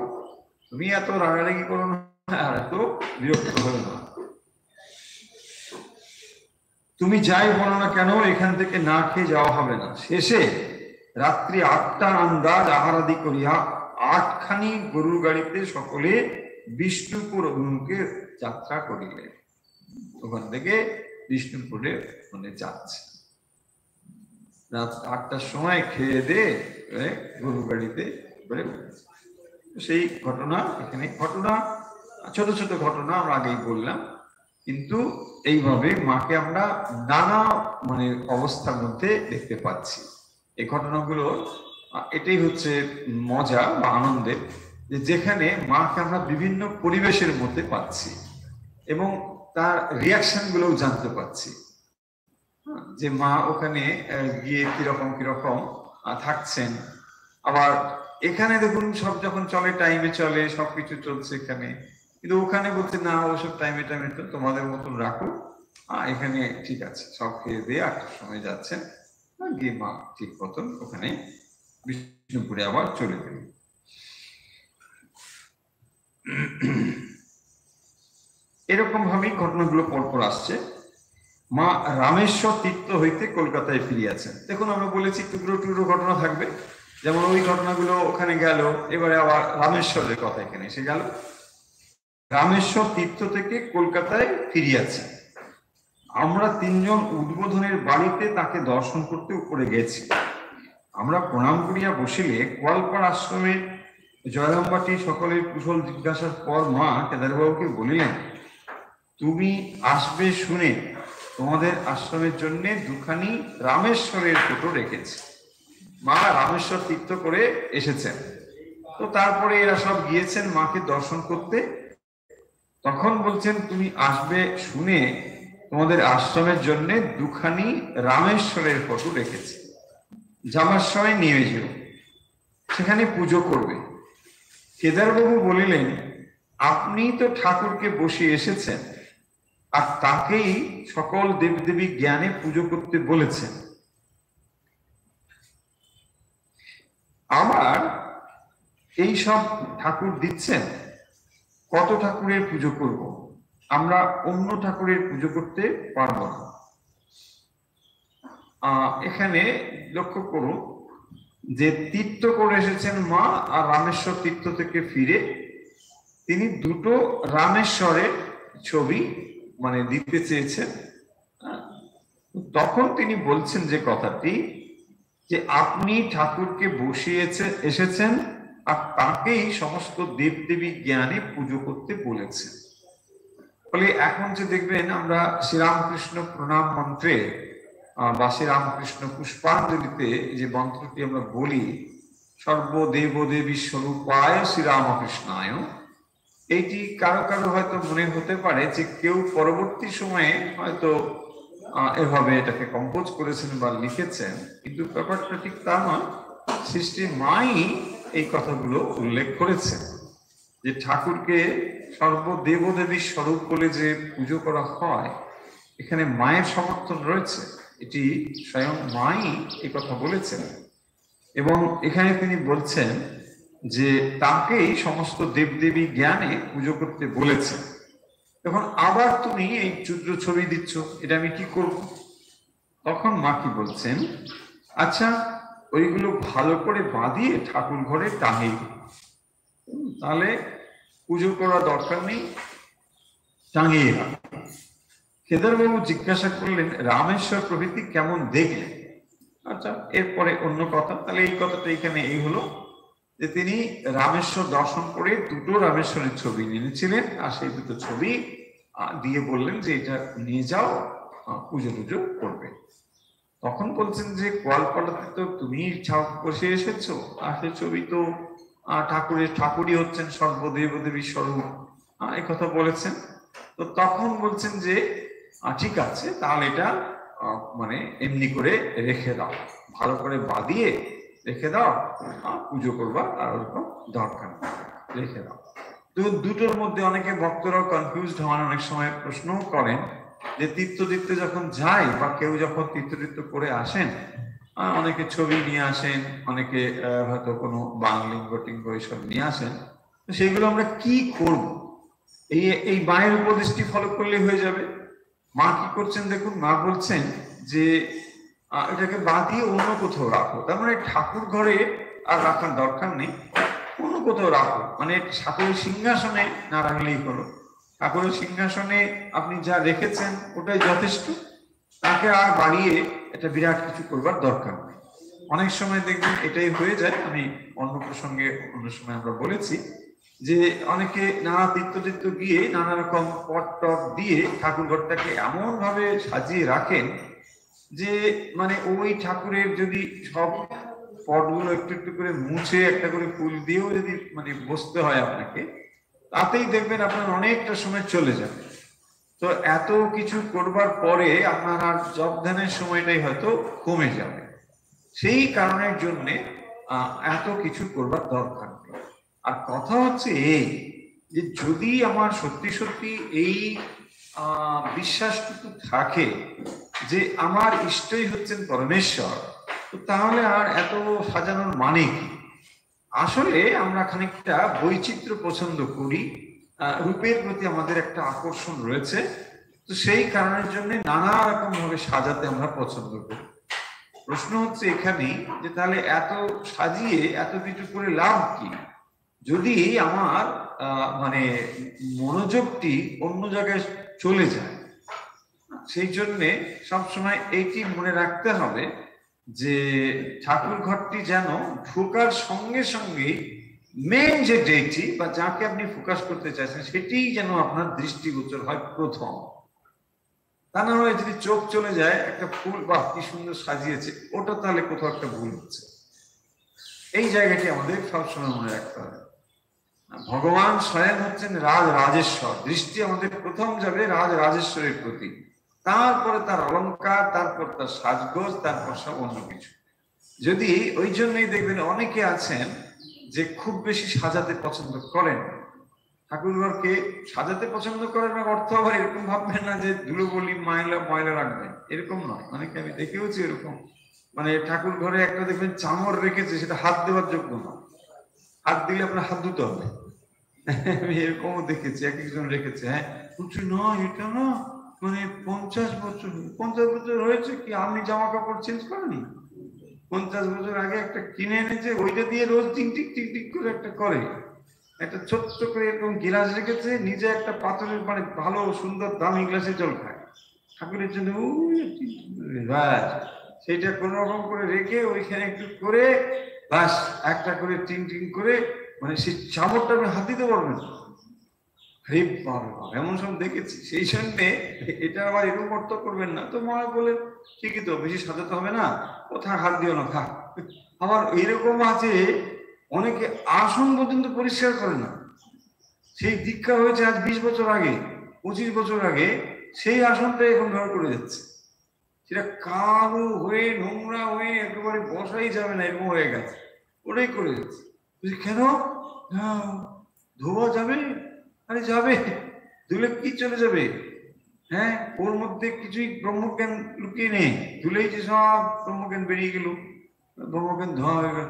তুমি এত রাগারাগি করো না আর এত বিরক্ত হয়ে না, তুমি যাই বলো না কেন এখান থেকে না খেয়ে যাওয়া হবে না। শেষে রাত্রি 8টা আন্দাজ আহারাদি করিয়া 8খানি গরুর গাড়িতে সকলে বিষ্ণুপুর অভিমুখে যাত্রা করিলেন। ওখান থেকে বিষ্ণুপুরে মানে যাচ্ছে, রাত 8টার সময় খেয়ে দিয়ে গরু গাড়িতে করে। সেই ঘটনা এখানে, ঘটনা ছোট ছোট ঘটনা আমরা আগেই বললাম, কিন্তু এইভাবে মাকে আমরা নানা মানে অবস্থার মধ্যে দেখতে পাচ্ছি। এই ঘটনাগুলো এটাই হচ্ছে মজা বা আনন্দের, যে যেখানে মাকে আমরা বিভিন্ন পরিবেশের মধ্যে পাচ্ছি। এবং তার রিয়াকশন গুলো জানতে পাচ্ছি, যে মা ওখানে গিয়ে কিরকম কিরকম থাকছেন। আবার এখানে দেখুন সব যখন চলে টাইমে চলে, সবকিছু চলছে এখানে, কিন্তু ওখানে বলছে না ওসব টাইমে টাইমে তো তোমাদের মতন রাখো, এখানে ঠিক আছে সব খেয়ে দিয়ে 8টার সময় যাচ্ছেন, গিয়ে মা ঠিক মতন ওখানে বিষ্ণুপুরে আবার চলে গেল। এরকম ভাবেই ঘটনাগুলো পরপর আসছে। মা রামেশ্বর তীর্থ হইতে কলকাতায় ফিরিয়াছেন। দেখুন আমরা বলেছি টুকরো টুকরো ঘটনা থাকবে, যেমন ওই ঘটনাগুলো ওখানে গেল, এবারে আবার রামেশ্বরের কথা এখানে এসে গেল। রামেশ্বর তীর্থ থেকে কলকাতায় ফিরিয়াছেন। আমরা 3 জন উদ্বোধনের বাড়িতে তাকে দর্শন করতে উপরে গেছি। আমরা প্রণাম করিয়া বসিলে গোয়ালপাড় আশ্রমে জয়রামবাটি সকলের কুশল জিজ্ঞাসার পর মা কেদারবাবুকে বলিলেন, তুমি আসবে শুনে তোমাদের আশ্রমের জন্য 2খানি রামেশ্বরের ফটো রেখেছি। মা রামেশ্বর তীর্থ করে এসেছেন, তো তারপরে এরা সব গিয়েছেন মাকে দর্শন করতে। তখন বলছেন তুমি আসবে শুনে তোমাদের আশ্রমের জন্য 2খানি রামেশ্বরের ফটো রেখেছি, যাবার সময় নিয়ে যেও, সেখানে পুজো করবে। কেদারবাবু বলিলেন, আপনি তো ঠাকুরকে বসিয়ে এসেছেন, আর তাকেই সকল দেবদেবী জ্ঞানে পুজো করতে বলেছেন। আবার এই সব ঠাকুর দিচ্ছেন, কত ঠাকুরের পুজো করব, আমরা অন্য ঠাকুরের পুজো করতে পারবো না। এখানে লক্ষ্য করুন যে তীর্থ করে এসেছেন মা, আর রামেশ্বর তীর্থ থেকে ফিরে তিনি 2টো রামেশ্বরের ছবি মানে দিতে চেয়েছেন। তখন তিনি বলছেন যে কথাটি, যে আপনি ঠাকুরকে বসিয়ে এসেছেন আর তাকেই সমস্ত দেবদেবী জ্ঞানে পুজো করতে বলেছেন। ফলে এখন যে দেখবেন আমরা শ্রীরামকৃষ্ণ প্রণাম মন্ত্রে বা শ্রীরামকৃষ্ণ পুষ্পাঞ্জলিতে যে মন্ত্রটি আমরা বলি, সর্বদেব দেবী স্বরূপায় শ্রীরামকৃষ্ণায়, এইটি কারো কারো হয়তো মনে হতে পারে যে কেউ পরবর্তী সময়ে হয়তো এভাবে এটাকে কম্পোজ করেছেন বা লিখেছেন, কিন্তু ব্যাপারটা ঠিক তা নয়। সৃষ্টির মাই এই কথাগুলো উল্লেখ করেছেন, যে ঠাকুরকে সর্বদেবদেবীর স্বরূপ বলে যে পুজো করা হয়, এখানে মায়ের সমর্থন রয়েছে, এটি স্বয়ং মাই এই কথা বলেছেন। এবং এখানে তিনি বলছেন যে তাকেই সমস্ত দেবদেবী জ্ঞানে পুজো করতে বলেছেন। তখন আবার তুমি এই চুদ্র ছবি দিচ্ছ, এটা আমি কি করব? তখন মা কি বলছেন, আচ্ছা ওইগুলো ভালো করে বাঁধিয়ে ঠাকুর ঘরে টাঙিয়ে, তাহলে পুজো করা দরকার নেই, টাঙিয়ে রাখ। কেদারবাবু জিজ্ঞাসা করলেন, রামেশ্বর প্রভৃতি কেমন দেখলেন? আচ্ছা, এরপরে অন্য কথা। তাহলে এই কথাটা এখানে এই হলো যে তিনি রামেশ্বর দর্শন করে 2টো রামেশ্বরের ছবি নিয়েছিলেন, আর সেই 2টো ছবি দিয়ে বললেন যে এটা নিয়ে যাও, পুজো টুজো করবে। তখন বলছেন যে গোয়ালপাড়াতে তো তুমি ছাপ বসে এসেছো, আর সেই ছবি তো ঠাকুরই হচ্ছেন সর্বদেবদেবী স্বরূপ, এই কথা বলেছেন। তো তখন বলছেন যে ঠিক আছে, তাহলে এটা মানে এমনি করে রেখে দাও, ভালো করে বাঁধিয়ে রেখে দাও, পুজো করবার আর ওরকম দরকার নেই, রেখে দাও। তো 2টোর মধ্যে অনেকে ভক্তরাও কনফিউজড হন, অনেক সময় প্রশ্নও করেন যে তীর্থ যখন যাই বা কেউ যখন তীর্থ করে আসেন, অনেকে ছবি নিয়ে আসেন, অনেকে হয়তো কোনো বাংলিঙ্গ টিঙ্গ এইসব নিয়ে আসেন, তো সেইগুলো আমরা কি করব? এই মায়ের উপদেশটি ফলো করলে হয়ে যাবে। মা কি করছেন দেখুন, মা বলছেন যে এটাকে বাঁধিয়ে অন্য কোথাও রাখো, তার মানে ঠাকুর ঘরে আর রাখার দরকার নেই, অন্য কোথাও রাখো, মানে ঠাকুরের সিংহাসনে না রাখলেই হলো। ঠাকুরের সিংহাসনে আপনি যা রেখেছেন ওটাই যথেষ্ট, তাকে আর বাড়িয়ে এটা বিরাট কিছু করবার দরকার নেই। অনেক সময় দেখবেন এটাই হয়ে যায়, আমি অন্য প্রসঙ্গে অন্য সময় আমরা বলেছি যে অনেকে নানা তীর্থ গিয়ে নানা রকম পট টট দিয়ে ঠাকুর ঘরটাকে এমন ভাবে সাজিয়ে রাখেন যে মানে ওই ঠাকুরের যদি সব পটগুলো একটু একটু করে মুছে একটা করে ফুল দিয়েও যদি মানে বসতে হয় আপনাকে, তাতেই দেখবেন আপনার অনেকটা সময় চলে যাবে। তো এত কিছু করবার পরে আপনার আর জব ধ্যানের সময়টাই হয়তো কমে যাবে। সেই কারণের জন্য এত কিছু করবার দরকার নেই। আর কথা হচ্ছে এই যে যদি আমার সত্যি সত্যি এই বিশ্বাসটুকু থাকে যে আমার ইষ্টই হচ্ছেন পরমেশ্বর, তো তাহলে আর এত সাজানোর মানে কি? আসলে আমরা খানিকটা বৈচিত্র্য পছন্দ করি, রূপের প্রতি আমাদের একটা আকর্ষণ রয়েছে, তো সেই কারণের জন্য নানা রকম ভাবে সাজাতে আমরা পছন্দ করি। প্রশ্ন হচ্ছে এখানেই যে তাহলে এত সাজিয়ে এত কিছু করে লাভ কি যদি আমার মানে মনোযোগটি অন্য জায়গায় চলে যায়। সেই জন্যে সবসময় এইটি মনে রাখতে হবে যে ঠাকুর ঘরটি যেন ঢোকার সঙ্গে সঙ্গে মেন যে ডেটি বা যাকে আপনি ফোকাস করতে চাইছেন সেটিই যেন আপনার দৃষ্টিগোচর হয় প্রথম। তা না হলে যদি চোখ চলে যায় একটা ফুল বা কি সুন্দর সাজিয়েছে, ওটা তাহলে কোথাও একটা ভুল হচ্ছে। এই জায়গাটি আমাদের সবসময় মনে রাখতে হবে। ভগবান স্বয়ং হচ্ছেন রাজেশ্বর, দৃষ্টি আমাদের প্রথম যাবে রাজেশ্বরের প্রতি, তারপরে তার অলঙ্কার, তারপর তার সাজগোজ, তারপর সব অন্য কিছু। যদি ওই জন্যই দেখবেন অনেকে আছেন যে খুব বেশি সাজাতে পছন্দ করেন, ঠাকুরঘরকে সাজাতে পছন্দ করেন না অর্থ আবার এরকম ভাববেন না যে ধুলোবলি ময়লা রাখবেন, এরকম নয়। অনেকে আমি দেখেওছি এরকম, মানে ঠাকুর ঘরে একটা দেখবেন চামর রেখেছে, সেটা হাত দেওয়ার যোগ্য না, হাত দিলে আপনার হাত ধুতে হবে। আমি এরকমও দেখেছি, এক একজন রেখেছে। হ্যাঁ বলছি না এটা না, মানে 50 বছর হয়েছে কি আপনি জামা কাপড় চেঞ্জ করেন? 50 বছর আগে একটা কিনে এনেছে, ওইটা দিয়ে রোজ টিক টিক টিক টিক করে একটা করে, একটা ছোট্ট করে এরকম গিলাস রেখেছে, নিজে একটা পাথরের মানে ভালো সুন্দর দামি গ্লাসে জল খায় ঠাকুরের জন্য, সেইটা কোন রকম করে রেখে ওইখানে একটু করে বাস একটা করে টিং টিং করে, মানে সেই চামড়টা আপনি হাত দিতে পারবেন। এমন সব দেখেছি। সেই জন্যে এটা আবার এরকম অর্থ করবেন না। তো মনে বলে ঠিকই তো, বেশি সাজাতে হবে না, কোথায় হাত দিও না থাক। আবার এরকম আছে অনেকে আসন পর্যন্ত পরিষ্কার করে না। সেই দীক্ষা হয়েছে আজ 20 বছর আগে, 25 বছর আগে, সেই আসনটা এখন ব্যবহার করে যাচ্ছে। সেটা কালো হয়ে নোংরা হয়ে একেবারে বসাই যাবে না, এরকম হয়ে গেছে, ওটাই করে যাচ্ছে। কেন ধোয়া যাবে? আরে যাবে, ধুলে কি চলে যাবে? হ্যাঁ ওর মধ্যে কিছুই ব্রহ্মজ্ঞান লুকিয়ে নেই, ধুলেই যে সব ব্রহ্মজ্ঞান বেরিয়ে গেল, ব্রহ্মজ্ঞান ধোয়া হয়ে গেল,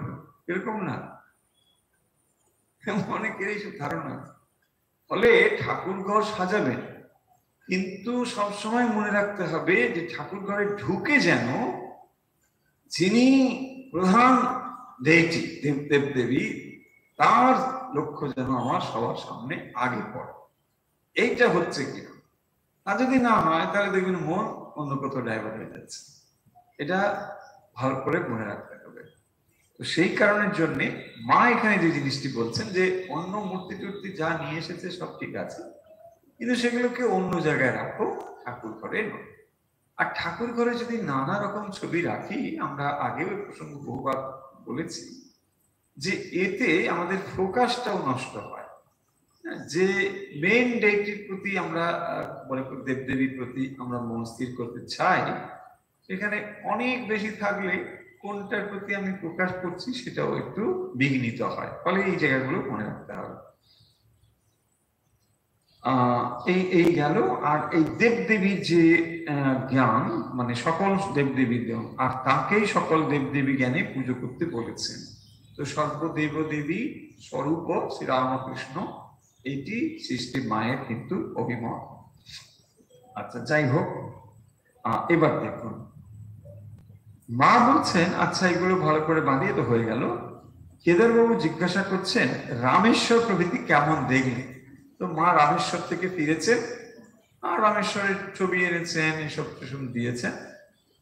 এরকম না। অনেকের এইসব ধারণা। ফলে ঠাকুর ঘর সাজাবেন, কিন্তু সবসময় মনে রাখতে হবে যে ঠাকুর ঘরে ঢুকে যেন যিনি প্রধান দেবী দেবী তার লক্ষ্য যেন আমার সবার সামনে আগে পড়ে। এইটা হচ্ছে কি, আর যদি না হয় তাহলে দেখবেন মন অন্য কোথাও ডাইভার্ট হয়ে যাচ্ছে। এটা ভালো করে মনে রাখতে হবে। তো সেই কারণের জন্য মা এখানে যে জিনিসটি বলছেন যে অন্য মূর্তি টুর্তি যা নিয়ে এসেছে সব ঠিক আছে, কিন্তু সেগুলোকে অন্য জায়গায় রাখো, ঠাকুর ঘরে নয়। আর ঠাকুর ঘরে যদি নানা রকম ছবি রাখি, আমরা আগেও প্রসঙ্গ বহুবার বলেছি যে এতে আমাদের ফোকাসটাও নষ্ট হয়। যে মেন ডেটির প্রতি আমরা দেবদেবীর প্রতি আমরা মন স্থির করতে চাই, সেখানে অনেক বেশি থাকলে কোনটার প্রতি আমি ফোকাস করছি সেটাও একটু বিঘ্নিত হয়। ফলে এই জায়গাগুলো মনে রাখতে হবে। এই গেল। আর এই দেবদেবীর যে জ্ঞান, মানে সকল দেবদেবীর জ্ঞান, আর তাকেই সকল দেবদেবী জ্ঞানে পুজো করতে বলেছেন। তো সর্বদেব দেবী স্বরূপ শ্রী রামকৃষ্ণ, এটি সৃষ্টি মায়ের কিন্তু অভিমত। আচ্ছা যাই হোক, এবার দেখুন মা বলছেন, আচ্ছা এগুলো ভালো করে বাঁধিয়ে তো হয়ে গেল। কেদারবাবু জিজ্ঞাসা করছেন রামেশ্বর প্রভৃতি কেমন দেখলে? তো মা রামেশ্বর থেকে ফিরেছেন আর রামেশ্বরের ছবি এনেছেন, এসব দিয়েছেন।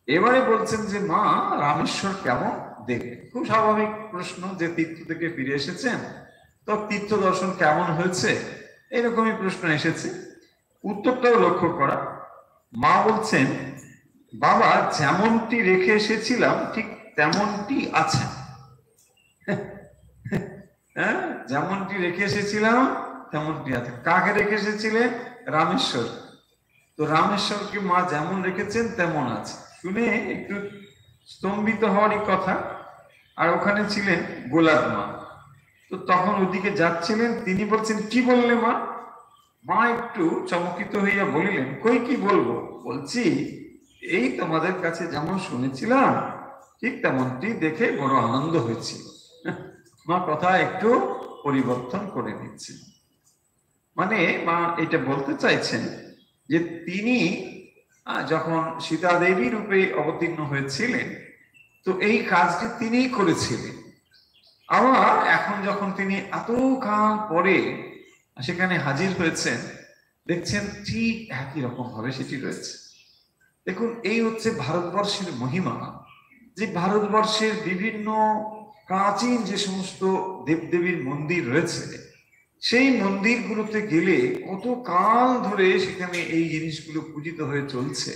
এবারে বলছেন যে মা রামেশ্বর কেমন দেখলেন? খুব স্বাভাবিক প্রশ্ন, যে তীর্থ থেকে ফিরে এসেছেন, তো তীর্থ দর্শন কেমন হয়েছে, এরকমই প্রশ্ন এসেছে। উত্তরটাও লক্ষ্য করা। মা বলছেন বাবা যেমনটি রেখে এসেছিলাম ঠিক তেমনটি আছে। হ্যাঁ যেমনটি রেখে এসেছিলাম তেমনটি আছে। কাকে রেখে এসেছিলেন? রামেশ্বর। তো রামেশ্বরকে মা যেমন রেখেছেন তেমন আছে। শুনে একটু স্তম্ভিত হওয়ারই কথা। আর ওখানে ছিলেন গোলাপ মা। তো তখন ওদিকে যাচ্ছিলেন, তিনি বলছেন, কি বললে মা? মা একটু চমকিত হইয়া বলিলেন, কই কি বলবো, বলছি এই তোমাদের কাছে যেমন শুনেছিলাম ঠিক তেমনটি দেখে বড় আনন্দ হয়েছিল। মা কথা একটু পরিবর্তন করে নিচ্ছে। মানে মা এটা বলতে চাইছেন যে তিনি যখন সীতা দেবী রূপে অবতীর্ণ হয়েছিলেন, তো এই কাজটি তিনিই করেছিলেন। আবার এখন যখন তিনি এত কাল পরে সেখানে হাজির হয়েছেন, দেখছেন ঠিক একই রকম ভাবে সেটি রয়েছে। দেখুন, এই হচ্ছে ভারতবর্ষের মহিমা, যে ভারতবর্ষের বিভিন্ন প্রাচীন যে সমস্ত দেবদেবীর মন্দির রয়েছে, সেই মন্দিরগুলোতে গেলে কত কাল ধরে সেখানে এই জিনিসগুলো পূজিত হয়ে চলছে।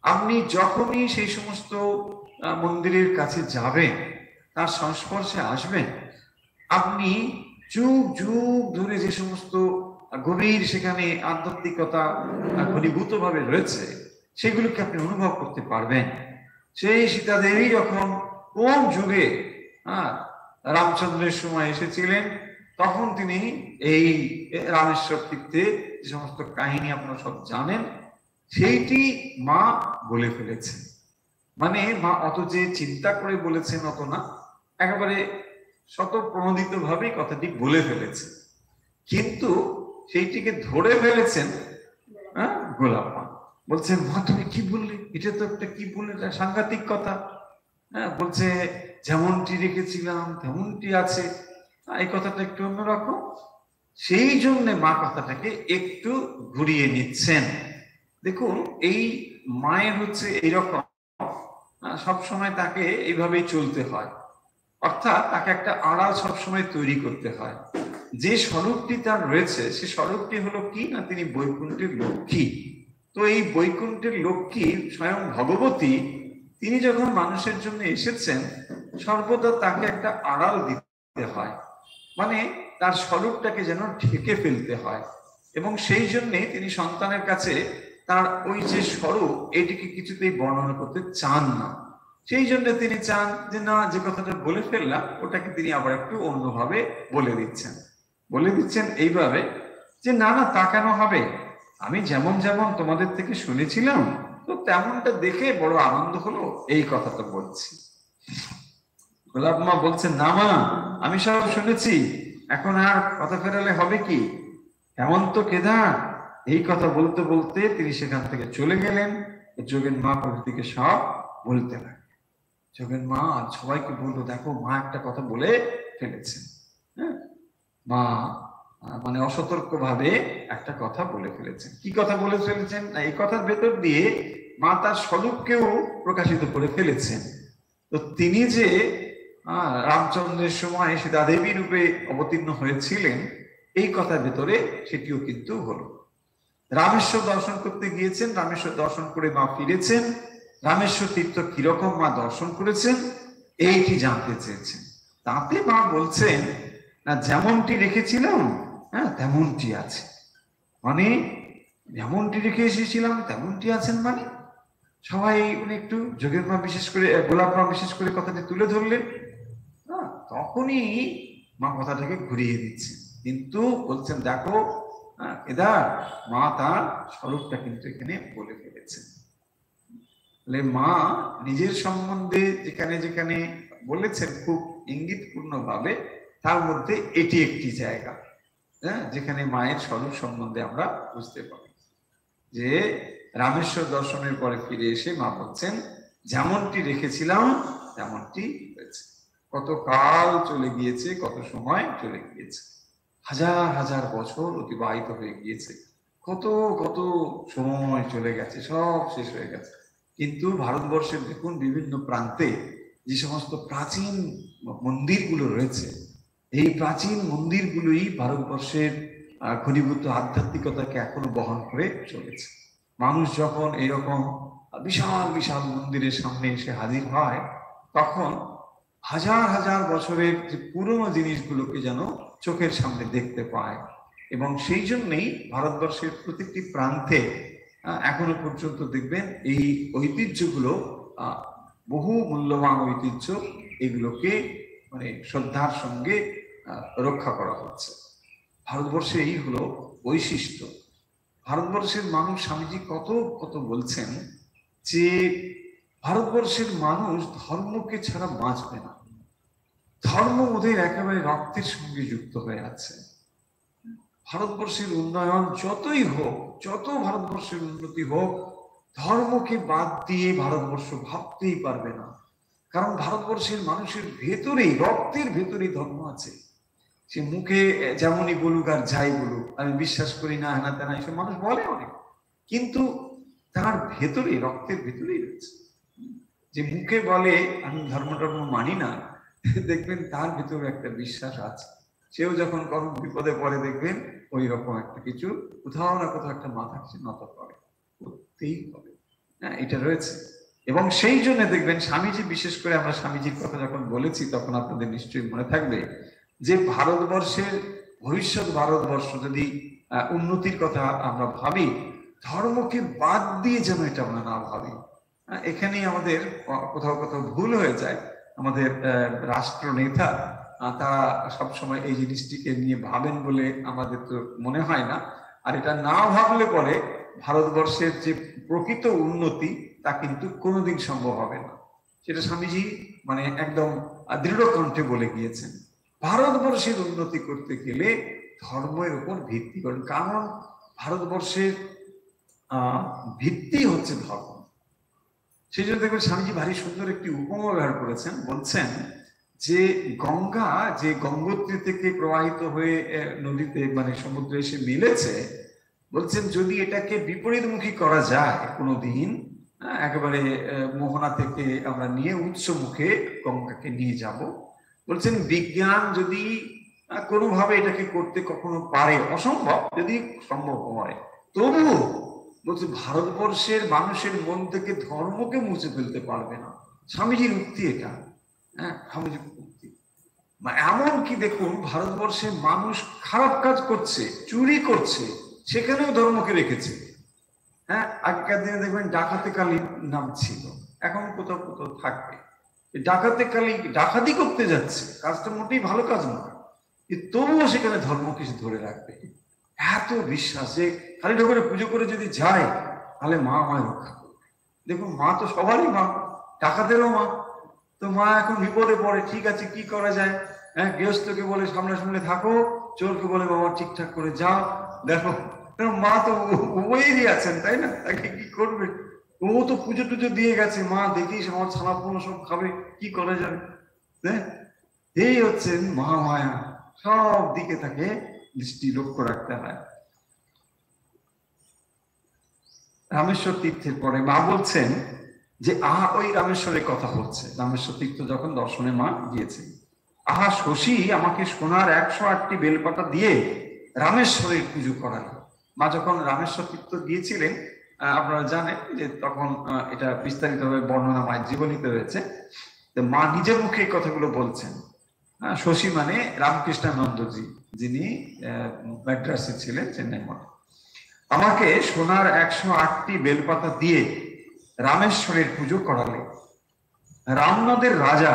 আপনি যখনই সেই সমস্ত মন্দিরের কাছে যাবেন, তার সংস্পর্শে আসবেন, আপনি যুগ যুগ ধরে যে সমস্ত গভীর সেখানে আধ্যাত্মিকতা ঘনীভূত ভাবে রয়েছে, সেগুলোকে আপনি অনুভব করতে পারবেন। সেই সীতা দেবী যখন কোন যুগে রামচন্দ্রের সময় এসেছিলেন, তখন তিনি এই রামেশ্বর তীর্থে যে সমস্ত কাহিনী আপনারা সব জানেন, সেইটি মা বলে ফেলেছেন। মানে মা অত যে চিন্তা করে বলেছেন অত না, একেবারে শতপ্রণোদিত ভাবেই কথাটি বলে ফেলেছেন। কিন্তু সেইটিকে ধরে ফেলেছেন গোলাপ মা। বলছেন, মা তুমি কি বললে, এটা তো একটা কি বললে, সাংঘাতিক কথা। বলছে যেমনটি রেখেছিলাম তেমনটি আছে, এই কথাটা একটু অন্যরকম। সেই জন্য মা কথাটাকে একটু ঘুরিয়ে নিচ্ছেন। দেখুন, এই মায়ের হচ্ছে এইরকম, সবসময় তাকে এইভাবেই চলতে হয়, অর্থাৎ তাকে একটা আড়াল সবসময় তৈরি করতে হয়। যে স্বরূপটি তার রয়েছে, সে স্বরূপটি হলো কি না, তিনি বৈকুণ্ঠের লক্ষ্মী। তো এই বৈকুণ্ঠের লক্ষ্মী স্বয়ং ভগবতী, তিনি যখন মানুষের জন্য এসেছেন, সর্বদা তাকে একটা আড়াল দিতে হয়, মানে তার স্বরূপটাকে যেন ঢেকে ফেলতে হয়। এবং সেই জন্যে তিনি সন্তানের কাছে তার ওই যে স্বরূপ, এটিকে কিছুতেই বর্ণনা করতে চান না। সেই জন্য তিনি চান যে না, যে কথাটা বলে ফেললাম ওটাকে তিনি আবার একটু অন্যভাবে বলে দিচ্ছেন এইভাবে যে না না, তা কেন হবে, আমি যেমন যেমন তোমাদের থেকে শুনেছিলাম, তো তেমনটা দেখে বড় আনন্দ হলো, এই কথাটা বলছি। গোলাপ মা বলছেন, না মা, আমি সব শুনেছি, এখন আর কথা ফেরালে হবে কি, হেমন্ত কেদার, এই কথা বলতে বলতে তিনি সেখান থেকে চলে গেলেন। যোগেন মা প্রভৃতিকে সব বলতে লাগলেন। যোগেন মা সবাইকে বললো, দেখো মা একটা কথা বলে ফেলেছেন। মা মানে অসতর্ক ভাবে একটা কথা বলে ফেলেছেন। কি কথা বলে ফেলেছেন? এই কথার ভেতর দিয়ে মা তার স্বরূপকেও প্রকাশিত করে ফেলেছেন। তো তিনি যে রামচন্দ্রের সময় সীতা দেবী রূপে অবতীর্ণ হয়েছিলেন, এই কথার ভেতরে সেটিও কিন্তু হলো। রামেশ্বর দর্শন করতে গিয়েছেন, রামেশ্বর দর্শন করে মা ফিরেছেন। রামেশ্বর তীর্থ কিরকম মা দর্শন করেছেন, এইটি জানতে চেয়েছেন। তাতে মা বলছেন, না যেমনটি রেখেছিলাম তেমনটি আছে। মানে যেমনটি রেখে এসেছিলাম তেমনটি আছেন, মানে সবাই একটু যোগের মা বিশেষ করে, গোলাপ মা বিশেষ করে কথাটি তুলে ধরলেন। তখনই মা কথাটাকে ঘুরিয়ে দিচ্ছেন, কিন্তু বলছেন, দেখো কেদার, মা তার স্বরূপটা কিন্তু এখানে বলে ফেলেছেন। মা নিজের সম্বন্ধে যেখানে যেখানে বলেছেন খুব ইঙ্গিতপূর্ণ ভাবে, তার মধ্যে এটি একটি জায়গা যেখানে মায়ের স্বরূপ সম্বন্ধে আমরা বুঝতে পারি। যে রামেশ্বর দর্শনের পরে ফিরে এসে মা বলছেন, যেমনটি রেখেছিলাম তেমনটি হয়েছে। কত কাল চলে গিয়েছে, কত সময় চলে গিয়েছে, হাজার হাজার বছর অতিবাহিত হয়ে গিয়েছে, কত কত সময় চলে গেছে, সব শেষ হয়ে গেছে। কিন্তু ভারতবর্ষের দেখুন বিভিন্ন প্রান্তে যে সমস্ত প্রাচীন মন্দিরগুলো রয়েছে, এই প্রাচীন মন্দিরগুলোই ভারতবর্ষের ঘনীভূত আধ্যাত্মিকতাকে এখনো বহন করে চলেছে। মানুষ যখন এরকম বিশাল বিশাল মন্দিরের সামনে এসে হাজির হয়, তখন হাজার হাজার বছরের যে পুরনো জিনিসগুলোকে যেন চোখের সামনে দেখতে পায়। এবং সেই জন্যই ভারতবর্ষের প্রতিটি প্রান্তে এখনো পর্যন্ত দেখবেন এই ঐতিহ্যগুলো বহু মূল্যবান ঐতিহ্য, এগুলোকে মানে শ্রদ্ধার সঙ্গে রক্ষা করা হচ্ছে। ভারতবর্ষে এই হলো বৈশিষ্ট্য। ভারতবর্ষের মানুষ, স্বামীজি কত কত বলছেন যে ভারতবর্ষের মানুষ ধর্মকে ছাড়া বাঁচবে না, ধর্ম ওদের একেবারে রক্তের সঙ্গে যুক্ত হয়ে আছে। ভারতবর্ষের উন্নয়ন যতই হোক, যত ভারতবর্ষের উন্নতি হোক, ধর্মকে বাদ দিয়ে ভারতবর্ষ ভাবতেই পারবে না। কারণ ভারতবর্ষের মানুষের ভেতরেই, রক্তের ভেতরেই ধর্ম আছে। সে মুখে যেমনই বলুক আর যাই বলুক, আমি বিশ্বাস করি না, হেনা তেনা এসব মানুষ বলে অনেক, কিন্তু তার ভেতরে, রক্তের ভেতরেই রয়েছে। যে মুখে বলে আমি ধর্ম টর্ম মানি না, দেখবেন তার ভেতরে একটা বিশ্বাস আছে। সেও যখন কখন বিপদে পড়ে দেখবেন ওই রকম একটা কিছু কোথাও না কোথাও একটা মাথা কিছু নত করে, করতেই হবে। হ্যাঁ, এটা রয়েছে। এবং সেই জন্য দেখবেন স্বামীজি, বিশেষ করে আমরা স্বামীজির কথা যখন বলেছি তখন আপনাদের নিশ্চয়ই মনে থাকবে যে ভারতবর্ষের ভবিষ্যৎ, ভারতবর্ষ যদি উন্নতির কথা আমরা ভাবি, ধর্মকে বাদ দিয়ে যেন এটা আমরা না ভাবি। এখানেই আমাদের কোথাও কোথাও ভুল হয়ে যায়। আমাদের রাষ্ট্রনেতা তারা সবসময় এই জিনিসটিকে নিয়ে ভাবেন বলে আমাদের তো মনে হয় না। আর এটা না ভাবলে পরে ভারতবর্ষের যে প্রকৃত উন্নতি তা কিন্তু কোনোদিন সম্ভব হবে না। সেটা স্বামীজি মানে একদম দৃঢ় কণ্ঠে বলে গিয়েছেন। ভারতবর্ষের উন্নতি করতে গেলে ধর্মের উপর ভিত্তি করেন, কারণ ভারতবর্ষের ভিত্তি হচ্ছে ধর্ম। সেই জন্য দেখবেন স্বামীজি ভারী সুন্দর একটি উপমা ব্যবহার করেছেন। বলছেন যে গঙ্গা যে গঙ্গোত্রী থেকে প্রবাহিত হয়ে নদীতে মানে সমুদ্রে এসে মিলেছে, বলছেন যদি এটাকে বিপরীতমুখী করা যায় কোনোদিন, একেবারে মোহনা থেকে আমরা নিয়ে উৎস মুখে গঙ্গাকে নিয়ে যাব, বলছেন বিজ্ঞান যদি কোনোভাবে এটাকে করতে কখনো পারে, অসম্ভব যদি সম্ভব হয়, তবুও বলছে ভারতবর্ষের মানুষের মন থেকে ধর্মকে মুছে ফেলতে পারবে না। স্বামীজির উক্তি এটা। হ্যাঁ, স্বামীজির উক্তি। এমনকি দেখুন ভারতবর্ষের মানুষ খারাপ কাজ করছে, চুরি করছে, সেখানেও ধর্মকে রেখেছে। হ্যাঁ, আগেকার দিনে দেখবেন ডাকাতে কালী নাম ছিল, এখন কোথাও কোথাও থাকবে। ডাকাতে কালী ডাকাতি করতে যাচ্ছে, কাজটা মোটেই ভালো কাজ নয়, তবুও সেখানে ধর্মকে ধরে রাখবে। এত বিশ্বাস যে কালী ঠাকুরের পুজো করে যদি যায় তাহলে মা আমায় রক্ষা করবে। দেখুন মা তো সবারই মা, ডাকাতেরও মা। তো মা এখন বিপদে পড়ে, ঠিক আছে কি করা যায়? হ্যাঁ, গৃহস্থকে বলে সামনে থাকো, চোরকে বলে বাবা ঠিকঠাক করে যাও। দেখো মা তো উভয়েরই আছেন, তাই না? তাকে কি করবে? ও তো পুজো টুজো দিয়ে গেছে, মা দেখিস আমার ছানাপোনা সব খাবে, কি করা যাবে? হ্যাঁ, এই হচ্ছেন মহামায়া। সব দিকে তাকে দৃষ্টি লক্ষ্য রাখতে হয়। রামেশ্বর তীর্থের পরে মা বলছেন যে ওই রামেশ্বরের কথা হচ্ছে, রামেশ্বর তীর্থ যখন দর্শনে মা গিয়েছেন, শশী আমাকে সোনার 108টি বেলপাতা দিয়ে রামেশ্বরের পুজো করালো। মা যখন রামেশ্বর তীর্থ গিয়েছিলেন, আপনারা জানেন যে তখন এটা বিস্তারিতভাবে বর্ণনা মায়ের জীবনীতে রয়েছে। মা নিজের মুখে এই কথাগুলো বলছেন। শশী মানে রামকৃষ্ণানন্দজি, যিনি ম্যাড্রাসে ছিলেন, চেন্নাই মঠে। আমাকে সোনার 108টি বেলপাতা দিয়ে রামেশ্বরের পুজো করালে। রামনদের রাজা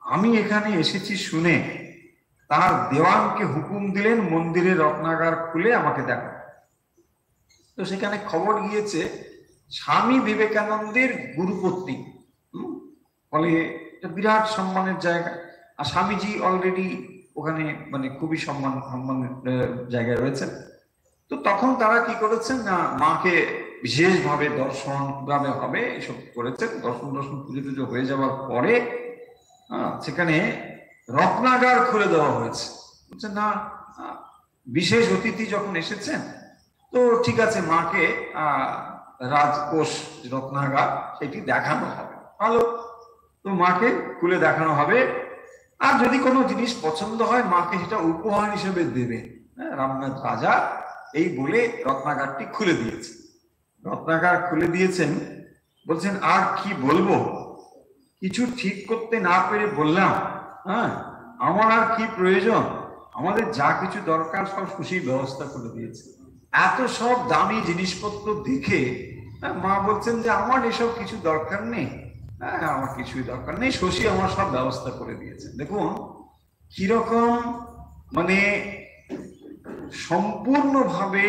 আমি এখানে এসেছি শুনে তার দেওয়ানকে হুকুম দিলেন মন্দিরের রত্নাগার খুলে আমাকে দেখা। তো সেখানে খবর গিয়েছে স্বামী বিবেকানন্দের গুরুপত্নী, ফলে এটা বিরাট সম্মানের জায়গা। আর স্বামীজি অলরেডি ওখানে মানে খুবই সম্মানের জায়গায় রয়েছেন। তো তখন তারা কি করেছেন না, মাকে বিশেষভাবে দর্শন কিভাবে হবে এসব করেছেন। দর্শন পুজো টুজো হয়ে যাওয়ার পরে সেখানে রত্নাগার খুলে দেওয়া হয়েছে। বলছেন না, বিশেষ অতিথি যখন এসেছেন তো ঠিক আছে, মাকে রাজকোষ রত্নাগার সেটি দেখানো হবে। ভালো, তো মাকে খুলে দেখানো হবে। আর যদি কোনো জিনিস পছন্দ হয় মাকে সেটা উপহার হিসেবে দেবে। রামনাথ রাজা এই বলে রত্নাগারটি খুলে দিয়েছে। রত্নাগার খুলে দিয়েছেন, বলছেন আর কি বলবো, কিছু ঠিক করতে না পেরে বললাম হ্যাঁ আমার আর কি প্রয়োজন, আমাদের যা কিছু দরকার সব খুশি ব্যবস্থা করে দিয়েছে। এত সব দামি জিনিসপত্র দেখে মা বলছেন যে আমার এসব কিছু দরকার নেই, আমার কিছুই দরকার নেই, শশী আমার সব ব্যবস্থা করে দিয়েছে। দেখুন কিরকম মানে সম্পূর্ণভাবে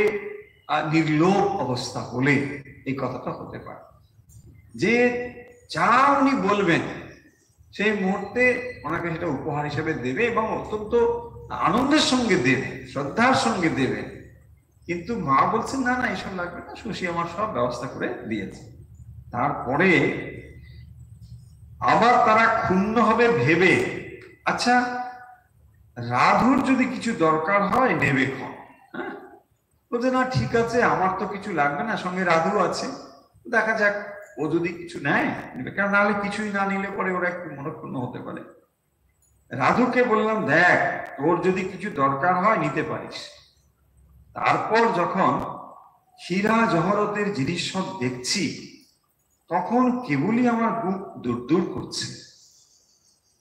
নির্লোভ অবস্থা হলে এই কথাটা হতে পারে যে যা উনি বলবেন সেই মুহূর্তে ওনাকে সেটা উপহার হিসেবে দেবে এবং অত্যন্ত আনন্দের সঙ্গে দেবে, শ্রদ্ধার সঙ্গে দেবে। কিন্তু মা বলছেন না না এসব লাগবে না, শশী আমার সব ব্যবস্থা করে দিয়েছে। তারপরে আবার তারা ক্ষুণ্ণ হবে ভেবে, আচ্ছা রাধুর যদি কিছু দরকার হয় নেবে ক্ষণ, হ্যাঁ বলছে না ঠিক আছে আমার তো কিছু লাগবে না, সঙ্গে রাধু আছে, দেখা যাক ও যদি কিছু নেয় নেবে, কারণ নাহলে কিছুই না নিলে পরে ওরা একটু মনক্ষুণ্ণ হতে পারে। রাধুকে বললাম দেখ তোর যদি কিছু দরকার হয় নিতে পারিস। তারপর যখন হীরা জহরতের জিনিস সব দেখছি তখন কেবলই আমার বুক দূর দূর করছে।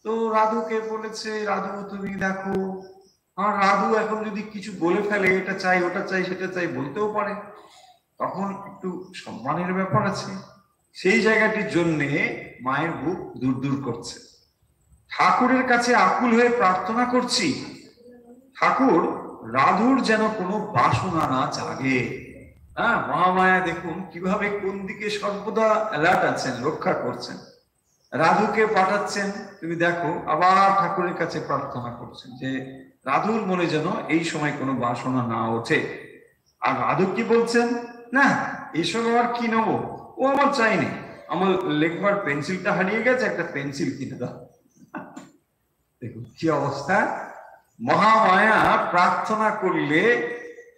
তো রাধুকে বলেছে রাধু তুমি দেখো, আর রাধু এখন যদি কিছু বলে ফেলে এটা চাই ওটা চাই সেটা চাই বলতেও পারে, তখন একটু সম্মানের ব্যাপার আছে, সেই জায়গাটির জন্যে মায়ের বুক দূর দূর করছে। ঠাকুরের কাছে আকুল হয়ে প্রার্থনা করছি, ঠাকুর রাধুর যেন কোনো বাসনা না জাগে। হ্যাঁ মহামায়া দেখুন কিভাবে কোন দিকে সর্বদা অ্যালার্ট আছেন, রক্ষা করছেন। রাধুকে পাঠাচ্ছেন তুমি দেখো, আবার ঠাকুরের কাছে প্রার্থনা করছেন যে রাধুর মনে যেন এই সময় কোনো বাসনা না ওঠে। আর রাধু কি বলছেন, না এসব আর কি নেবো, ও আমার চাইনি, আমার লেখবার পেন্সিলটা হারিয়ে গেছে, একটা পেন্সিল কিনে দাও। দেখুন কি অবস্থা, মহামায়া প্রার্থনা করলে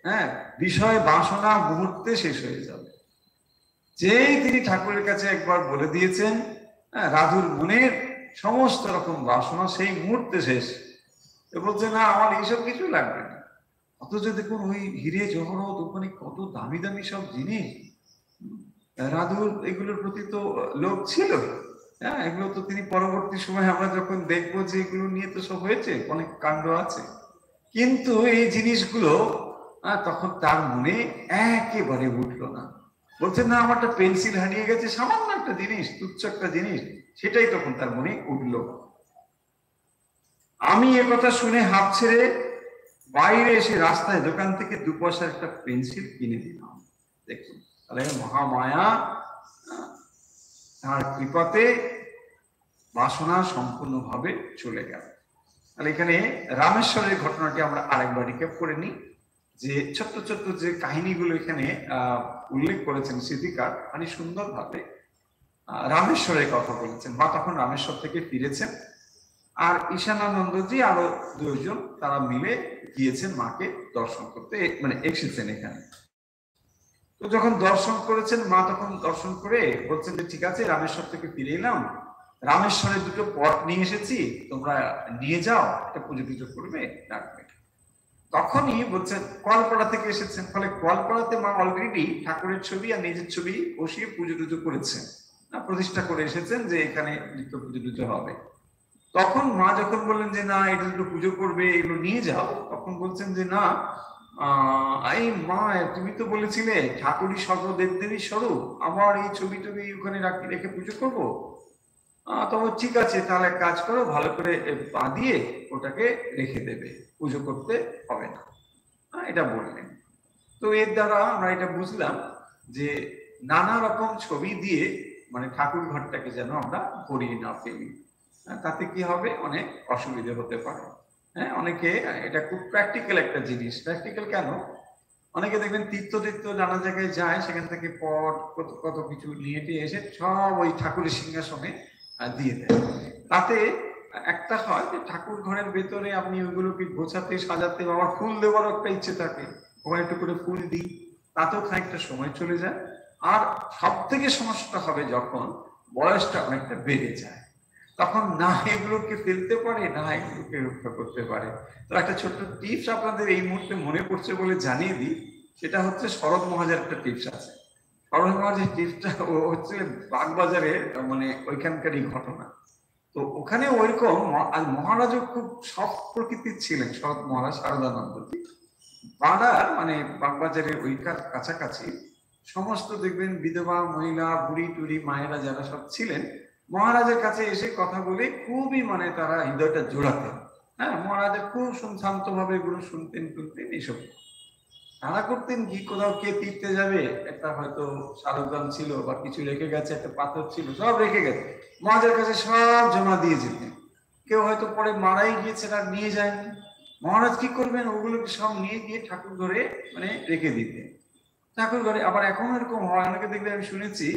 হ্যাঁ বিষয় বাসনা মুহূর্তে শেষ হয়ে যাবে। যেই তিনি ঠাকুরের কাছে একবার বলে দিয়েছেন রাধুর মনের সমস্ত রকম বাসনা সেই মুহূর্তে শেষ, বলছে না আমার এইসব কিছু লাগবে না। অথচ দেখুন ওই হিরে জহরত ওখানে কত দামি দামি সব জিনিস, রাধুর এগুলোর প্রতি তো লোভ ছিল। হ্যাঁ এগুলো তো তিনি পরবর্তী সময় আমরা যখন দেখবো যে এগুলো নিয়ে তো সব হয়েছে, অনেক কাণ্ড আছে, কিন্তু এই জিনিসগুলো তখন তার মনে একেবারে উঠলো না। বলছে না আমারটা পেন্সিল হারিয়ে গেছে, সামান্য একটা জিনিস, তুচ্ছ একটা জিনিস, সেটাই তখন তার মনে উঠলো। আমি একথা শুনে হাঁপ ছেড়ে বাইরে এসে রাস্তায় দোকান থেকে 2 পয়সার একটা পেন্সিল কিনে দিলাম। দেখুন তাহলে মহামায়া তার কৃপাতে বাসনা সম্পূর্ণভাবে চলে গেল। তাহলে এখানে রামেশ্বরের ঘটনাটি আমরা আরেকবার রিক্যাপ করে নিই, যে ছোট্ট ছোট্ট যে কাহিনীগুলো এখানে উল্লেখ করেছেন স্মৃতিকার মানে সুন্দরভাবে রামেশ্বরের কথা বলেছেন। মা তখন রামেশ্বর থেকে ফিরেছেন, আর ঈশানানন্দজি আরো 2 জন তারা মিলে গিয়েছেন মাকে দর্শন করতে, মানে এসেছেন এখানে। তো যখন দর্শন করেছেন মা তখন দর্শন করে বলছেন যে ঠিক আছে রামেশ্বর থেকে ফিরে এলাম, রামেশ্বরে 2টো পট নিয়ে এসেছি, তোমরা নিয়ে যাও, এটা পুজো টুজো করবে রাখবে। তখনই বলছেন কলপাড়া থেকে এসেছেন, ফলে কলপাড়াতে মা অলরেডি ঠাকুরের ছবি আর নিজের ছবি বসিয়ে পুজো টুজো করেছেন, প্রতিষ্ঠা করে এসেছেন যে এখানে নিত্য পুজো টুজো হবে। তখন মা যখন বললেন যে না এটা দুটো পুজো করবে এগুলো নিয়ে যাও, তখন বলছেন যে না এই মা তুমি তো বলেছিলে ঠাকুরই সর্বদেবদেবী স্বরূপ, আমার এই ছবি টবি ওখানে রেখে পুজো করবো, তবে ঠিক আছে তাহলে কাজ করো, ভালো করে বাঁধিয়ে ওটাকে রেখে দেবে, পুজো করতে হবে না, এটা বললেন। তো এর দ্বারা আমরা এটা বুঝলাম যে নানা রকম ছবি দিয়ে মানে ঠাকুর ঘরটাকে যেন আমরা ভরিয়ে না ফেলি, তাতে কি হবে অনেক অসুবিধা হতে পারে। হ্যাঁ অনেকে এটা খুব প্র্যাকটিক্যাল একটা জিনিস, প্র্যাকটিক্যাল কেন, অনেকে দেখবেন তীর্থ নানা জায়গায় যায়, সেখান থেকে পট কত কিছু নিয়ে এসে সব ওই ঠাকুরের সিংহাসনে দিয়ে দেয়। তাতে একটা হয় যে ঠাকুর ঘরের ভেতরে আপনি ওইগুলোকে গোছাতে সাজাতে, আবার ফুল দেওয়ারও একটা ইচ্ছে থাকে, ওখানে একটু করে ফুল দিই, তাতেও খানিকটা সময় চলে যায়। আর সব থেকে সমস্যাটা হবে যখন বয়সটা অনেকটা বেড়ে যায়, তখন না এগুলোকে ফেলতে পারে না এগুলোকে রক্ষা করতে পারে। তো একটা ছোট্ট টিপস আপনাদের এই মুহূর্তে মনে পড়ছে বলে জানিয়ে দিই, সেটা হচ্ছে শরৎ মহাজের একটা টিপস আছে। শরৎ মহাজের টিপসটা হচ্ছে বাগবাজারে মানে ওইখানকারই ঘটনা। তো ওখানে ওইরকম মহারাজও খুব সৎ প্রকৃতির ছিলেন, শরৎ মহারাজ শারদানন্দজি। বাড়ার মানে বাগবাজারের ওই কাছাকাছি সমস্ত দেখবেন বিধবা মহিলা বুড়ি টুড়ি মায়েরা যারা সব ছিলেন মহারাজের কাছে এসে কথা বলে খুবই মানে তারা হৃদয়টা জোড়াতেন। হ্যাঁ, মহারাজের খুব শান্ত ভাবে এগুলো শুনতেন টুনতেন এইসব। তারা করতেন কি, কোথাও কে তীর্থে যাবে, একটা হয়তো শালগ্রাম ছিল বা কিছু রেখে গেছে, একটা পাথর ছিল, সব রেখে গেছে, মহারাজের কাছে সব জমা দিয়ে যেতেন। কেউ হয়তো পরে মারাই গিয়েছে আর নিয়ে যায়নি, মহারাজ কি করবেন, ওগুলোকে সব নিয়ে গিয়ে ঠাকুর ঘরে মানে রেখে দিতেন। ঠাকুর ঘরে আবার এখন এরকম হয়, অনেকে দেখবে আমি শুনেছি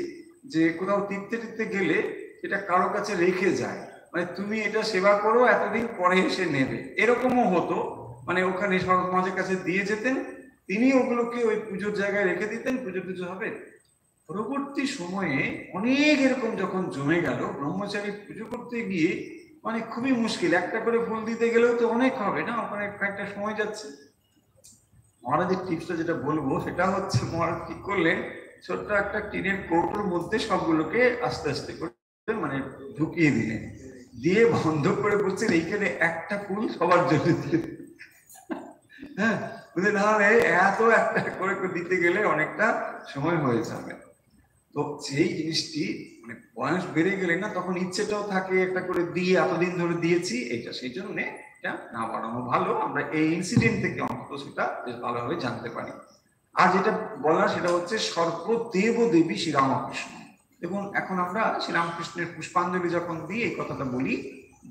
যে কোথাও তীর্থে তীর্থে গেলে এটা কারো কাছে রেখে যায়, মানে তুমি এটা সেবা করো, এতদিন পরে এসে নেবে, এরকমও হতো। মানে ওখানে শরৎ মহারাজের কাছে দিয়ে যেতেন, তিনি ওগুলোকে ওই পুজোর জায়গায় রেখে দিতেন, পুজো টুজো হবে। পরবর্তী সময়ে অনেক এরকম যখন জমে গেল, ব্রহ্মচারী পুজো করতে গিয়ে মানে খুবই মুশকিল, একটা করে ফুল দিতে গেলেও তো অনেক হবে না, ওখানে একটা সময় যাচ্ছে। মহারাজের টিপসটা যেটা বলবো সেটা হচ্ছে, মহারাজ কি করলেন, ছোট্ট একটা টিনের কৌটোর মধ্যে সবগুলোকে আস্তে আস্তে করে মানে ঢুকিয়ে দিলেন, দিয়ে বন্ধ করে বলছেন এইখানে একটা ফুল সবার জন্য দিয়ে। হ্যাঁ, নাহলে এত একটা করে দিতে গেলে অনেকটা সময় হয়ে যাবে। তো সেই জিনিসটি মানে বয়স বেড়ে গেলে না, তখন ইচ্ছেটাও থাকে একটা করে দিয়ে, এতদিন ধরে দিয়েছি এইটা, সেই জন্য এটা না বাড়ানো ভালো। আমরা এই ইনসিডেন্ট থেকে অন্তত সেটা বেশ ভালোভাবে জানতে পারি। আর যেটা বলা সেটা হচ্ছে সর্বদেব দেবী শ্রীরামকৃষ্ণ। দেখুন এখন আমরা শ্রীরামকৃষ্ণের পুষ্পাঞ্জলি যখন দিই এই কথাটা বলি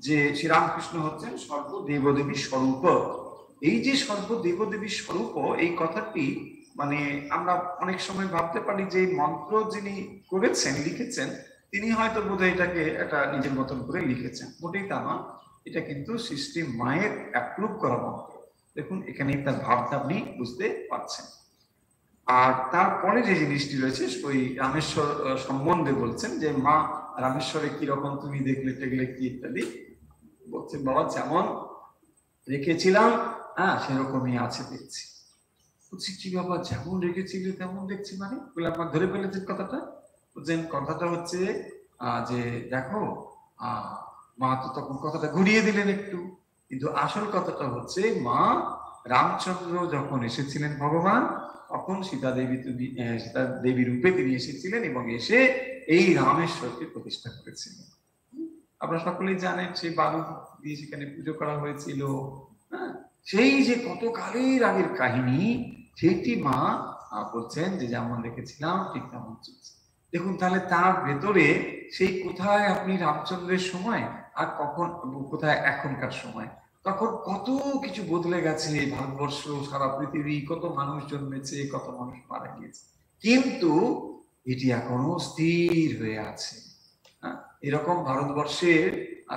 যে শ্রীরামকৃষ্ণ হচ্ছেন সর্বদেব দেবীর স্বরূপ। এই যে সর্বদেব দেবীর স্বরূপ, এই কথাটি মানে আমরা অনেক সময় ভাবতে পারি যে মন্ত্র যিনি করেছেন লিখেছেন তিনি হয়তো বোধহয় এটাকে একটা নিজের মতন করে লিখেছেন, মোটেই তা নয়। এটা কিন্তু সৃষ্টি মায়ের অ্যাপ্রুভ করা মন্ত্র। দেখুন এখানে তার ভাবটা আপনি বুঝতে পারছেন। আর তারপরে যে জিনিসটি রয়েছে ওই রামেশ্বর সম্বন্ধে বলছেন যে মা রামেশ্বরে কিরকম তুমি দেখলে টেগলে কি ইত্যাদি বলছেন, বাবা যেমন রেখেছিলাম হ্যাঁ সেরকমই আছে দেখছি। বলছি কি বাবা যেমন রেখেছিলে তেমন দেখছি, মানে বলে আপনার ধরে ফেলেছেন কথাটা? বলছেন কথাটা হচ্ছে যে দেখো মা তো তখন কথাটা ঘুরিয়ে দিলেন একটু, কিন্তু আসল কথাটা হচ্ছে মা রামচন্দ্র যখন এসেছিলেন ভগবান, তখন সীতা দেবী রূপে তিনি এসেছিলেন এবং এসে এই রামেশ্বরকে প্রতিষ্ঠা করেছিলেন। আপনারা সকলেই জানেন সেই বালু দিয়ে সেখানে পুজো করা হয়েছিল। হ্যাঁ, সেই যে কত কালের আগের কাহিনী, সেইটি মা বলছেন যে যেমন দেখেছিলাম ঠিক তেমন চলছে। দেখুন তাহলে তার ভেতরে সেই কোথায় আপনি রামচন্দ্রের সময় আর কখন কোথায় এখনকার সময়, তখন কত কিছু বদলে গেছে, ভারতবর্ষ সারা পৃথিবী, কত মানুষ জন্মেছে, কত মানুষ মারা গিয়েছে, কিন্তু এটি এখনো স্থির হয়ে আছে। এরকম ভারতবর্ষের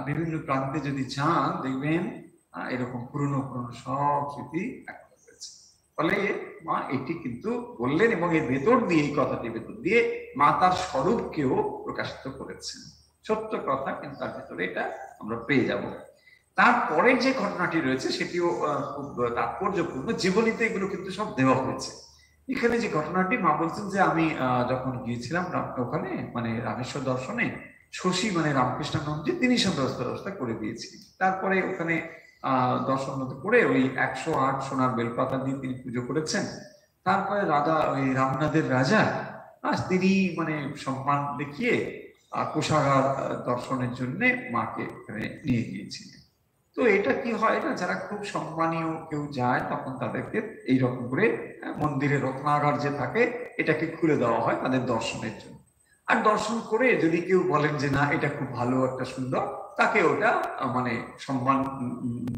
বিভিন্ন প্রান্তে যদি যান দেখবেন এরকম পুরনো পুরনো সব স্মৃতি এখন রয়েছে। ফলে মা এটি কিন্তু বললেন এবং এর ভেতর দিয়ে এই কথাটি ভেতর দিয়ে মা তার স্বরূপকেও প্রকাশিত করেছেন। সত্য কথা, কিন্তু তার ভেতরে এটা আমরা পেয়ে যাব। তারপরে যে ঘটনাটি রয়েছে সেটিও খুব তাৎপর্যপূর্ণ, জীবনীতে এগুলো কিন্তু সব দেওয়া হয়েছে। এখানে যে ঘটনাটি মা বলছেন যে আমি যখন গিয়েছিলাম ওখানে মানে রামেশ্বর দর্শনে, শশী মানে রামকৃষ্ণানন্দজি তিনি সব ব্যবস্থা করে দিয়েছিলেন। তারপরে ওখানে দর্শন করে ওই 108 সোনার বেলপাতা দিয়ে তিনি পুজো করেছেন। তারপরে রাজা ওই রামনাদের রাজা তিনি মানে সম্মান দেখিয়ে কোষাগার দর্শনের জন্য মাকে এখানে নিয়ে গিয়েছিলেন। তো এটা কি হয় না, যারা খুব সম্মানীয় কেউ যায় তখন তাদেরকে এইরকম করে মন্দিরে রত্নাগার যে থাকে এটাকে খুলে দেওয়া হয় তাদের দর্শনের জন্য। আর দর্শন করে যদি কেউ বলেন যে না এটা খুব ভালো একটা সুন্দর, তাকে ওটা মানে সম্মান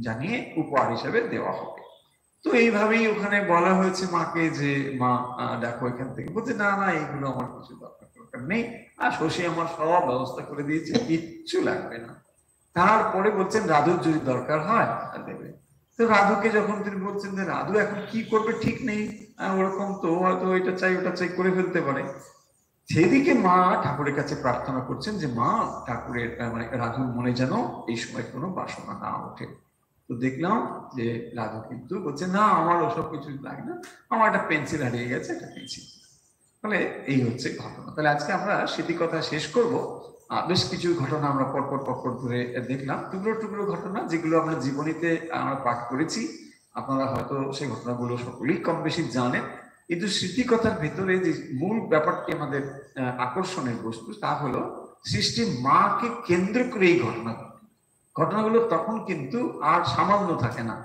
জানিয়ে উপহার হিসেবে দেওয়া হবে। তো এইভাবেই ওখানে বলা হয়েছে মাকে যে মা দেখো এখান থেকে, বলছে না না এইগুলো আমার কিছু দরকার নেই, আর শশী আমার সব ব্যবস্থা করে দিয়েছে, কিচ্ছু লাগবে না। তারপরে বলছেন রাধুর যদি দরকার হয় দেবে। তো রাধুকে যখন তিনি বলছেন যে রাধু এখন কি করবে ঠিক নেই, ওরকম তো হয়তো এটা চাই ওটা চাই করে ফেলতে পারে, সেদিকে মা ঠাকুরের কাছে প্রার্থনা করছেন যে মা ঠাকুরের মানে রাধুর মনে যেন এই সময় কোনো বাসনা না ওঠে। তো দেখলাম যে রাধু কিন্তু বলছে না আমার ওসব কিছু লাগে না, আমার একটা পেন্সিল হারিয়ে গেছে, একটা পেন্সিল। তাহলে এই হচ্ছে ঘটনা। তাহলে আজকে আমরা স্মৃতিকথা শেষ করব। বেশ কিছু ঘটনা আমরা পরপর ধরে দেখলাম, টুকরো টুকরো ঘটনা যেগুলো আমরা জীবনীতে আমরা পাঠ করেছি। আপনারা হয়তো সেই ঘটনাগুলো সকলেই কম বেশি জানেন, কিন্তু স্মৃতিকথার ভেতরে যে মূল ব্যাপারটি আমাদের আকর্ষণের বস্তু তা হলো সৃষ্টির মাকে কেন্দ্র করে এই ঘটনাগুলো তখন কিন্তু আর সামান্য থাকে না,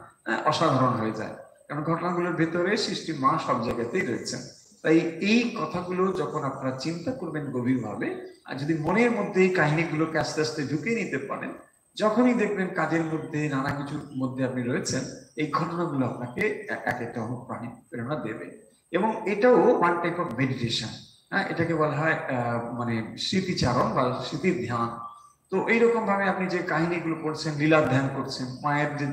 অসাধারণ হয়ে যায়, কারণ ঘটনাগুলোর ভেতরে সৃষ্টির মা সব জায়গাতেই রয়েছেন। তাই এই কথাগুলো যখন আপনারা চিন্তা করবেন গভীরভাবে, আর যদি মনের মধ্যে এই কাহিনীগুলোকে আস্তে আস্তে ঢুকিয়ে নিতে পারেন, যখনই দেখবেন কাজের মধ্যে নানা কিছুর মধ্যে আপনি রয়েছেন, এই ঘটনাগুলো আপনাকে এক একটা অনুপ্রেরণা দেবে। এবং এটাও ওয়ান টাইপ অফ মেডিটেশন। হ্যাঁ, এটাকে বলা হয় মানে স্মৃতিচারণ বা স্মৃতির ধ্যান। তো এইরকম ভাবে আপনি যে কাহিনীগুলো পড়ছেন, লীলা ধ্যান করছেন, মায়ের যে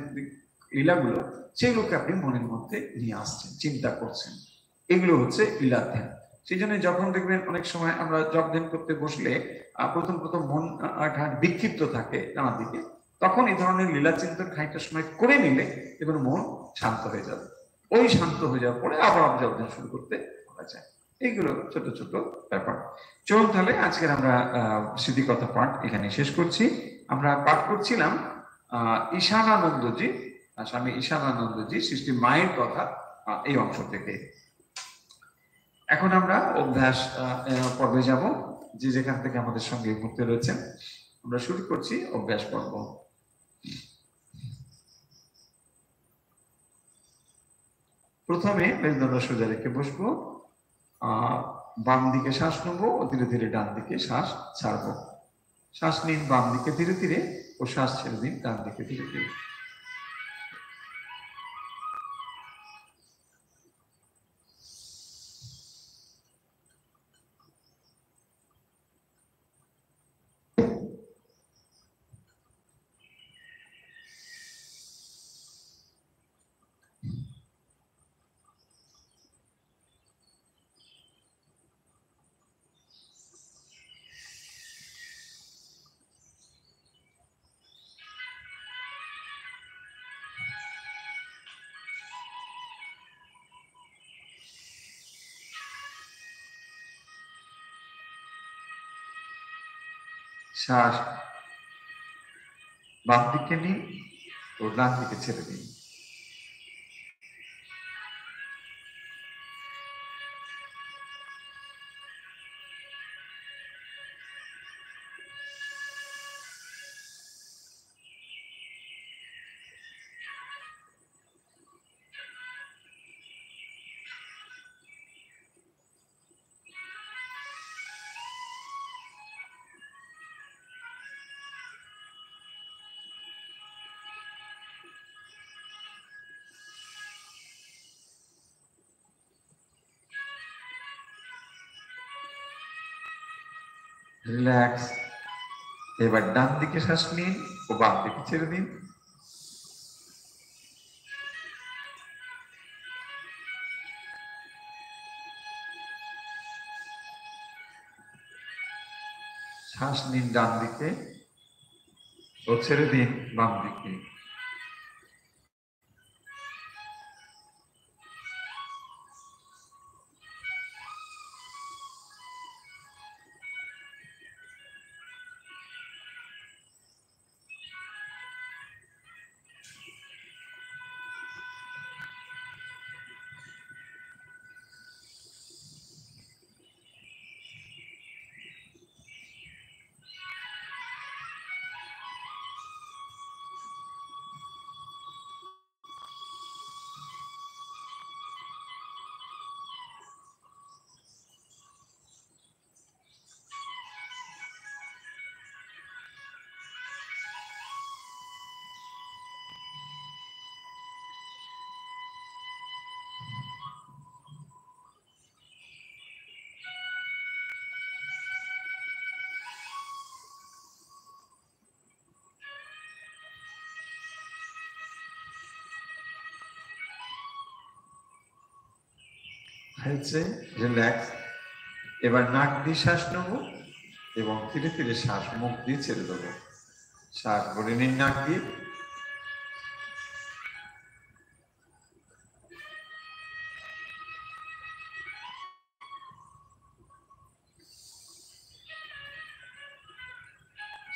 লীলাগুলো, সেগুলোকে আপনি মনের মধ্যে নিয়ে আসছেন, চিন্তা করছেন, এগুলো হচ্ছে লীলা ধ্যান। সেই জন্য যখন দেখবেন অনেক সময় আমরা জপ ধ্যান করতে বসলে প্রথম প্রথম মন বিক্ষিপ্ত থাকে নানা দিকে, তখন এই ধরনের লীলা চিন্তন খানিকটা সময় করে নিলে দেখবেন মন শান্ত হয়ে যাবে। ওই শান্ত হয়ে যাওয়ার পরে আবার জপ ধ্যান শুরু করতে পারা যায়। এইগুলো ছোট ছোট ব্যাপার। চলুন তাহলে আজকের আমরা স্মৃতিকথা পাঠ এখানে শেষ করছি। আমরা পাঠ করছিলাম ঈশানানন্দজি, স্বামী ঈশানানন্দজি সৃষ্টি মায়ের কথা, এই অংশ থেকে। এখন আমরা অভ্যাস পর্বে যাব। যে যেখান থেকে আমাদের সঙ্গে ঘুরতে রয়েছেন, আমরা শুরু করছি অভ্যাস পর্ব। প্রথমে মেরুদণ্ড সোজা রেখে বসবো, বাম দিকে শ্বাস নেবো ও ধীরে ধীরে ডান দিকে শ্বাস ছাড়বো। শ্বাস নিন বাম দিকে ধীরে ধীরে ও শ্বাস ছেড়ে দিন ডান দিকে ধীরে ধীরে। শ্বাস বাম দিকে নিন ও ডান দিকে ছেড়ে দিন। রিল্যাক্স। এবার ডান দিকে শ্বাস নিন ও বাম দিকে ছেড়ে দিন। শ্বাস নিন ডান দিকে ও ছেড়ে দিন বাম দিকে। হয়েছে, রিল্যাক্স। এবার নাক দিয়ে শ্বাস নেব এবং ধীরে ধীরে শ্বাস মুখ দিয়ে ছেড়ে দেবো। শ্বাস ভরে নিন নাক দিয়ে,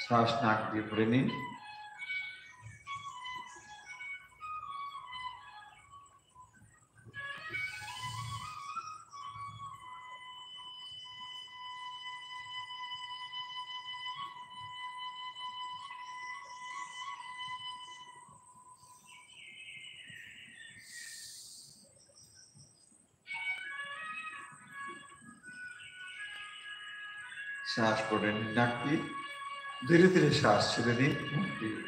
শ্বাস নাক দিয়ে ভরে নিন, শ্বাস করে নিন নাক দিয়ে, ধীরে ধীরে শ্বাস ছেড়ে দিন মুখ দিয়ে।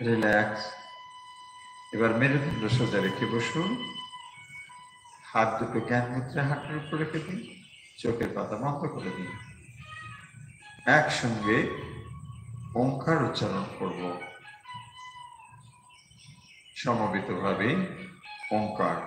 রিল্যাক্স। এবার মেরুদণ্ড সোজা রেখে বসুন, হাত দুটো জ্ঞান মুদ্রা হাতের উপর রেখে দিন, চোখের পাতা বন্ধ করে দিন। একসঙ্গে ওঙ্কার উচ্চারণ করব, সমবেতভাবে ওঙ্কার।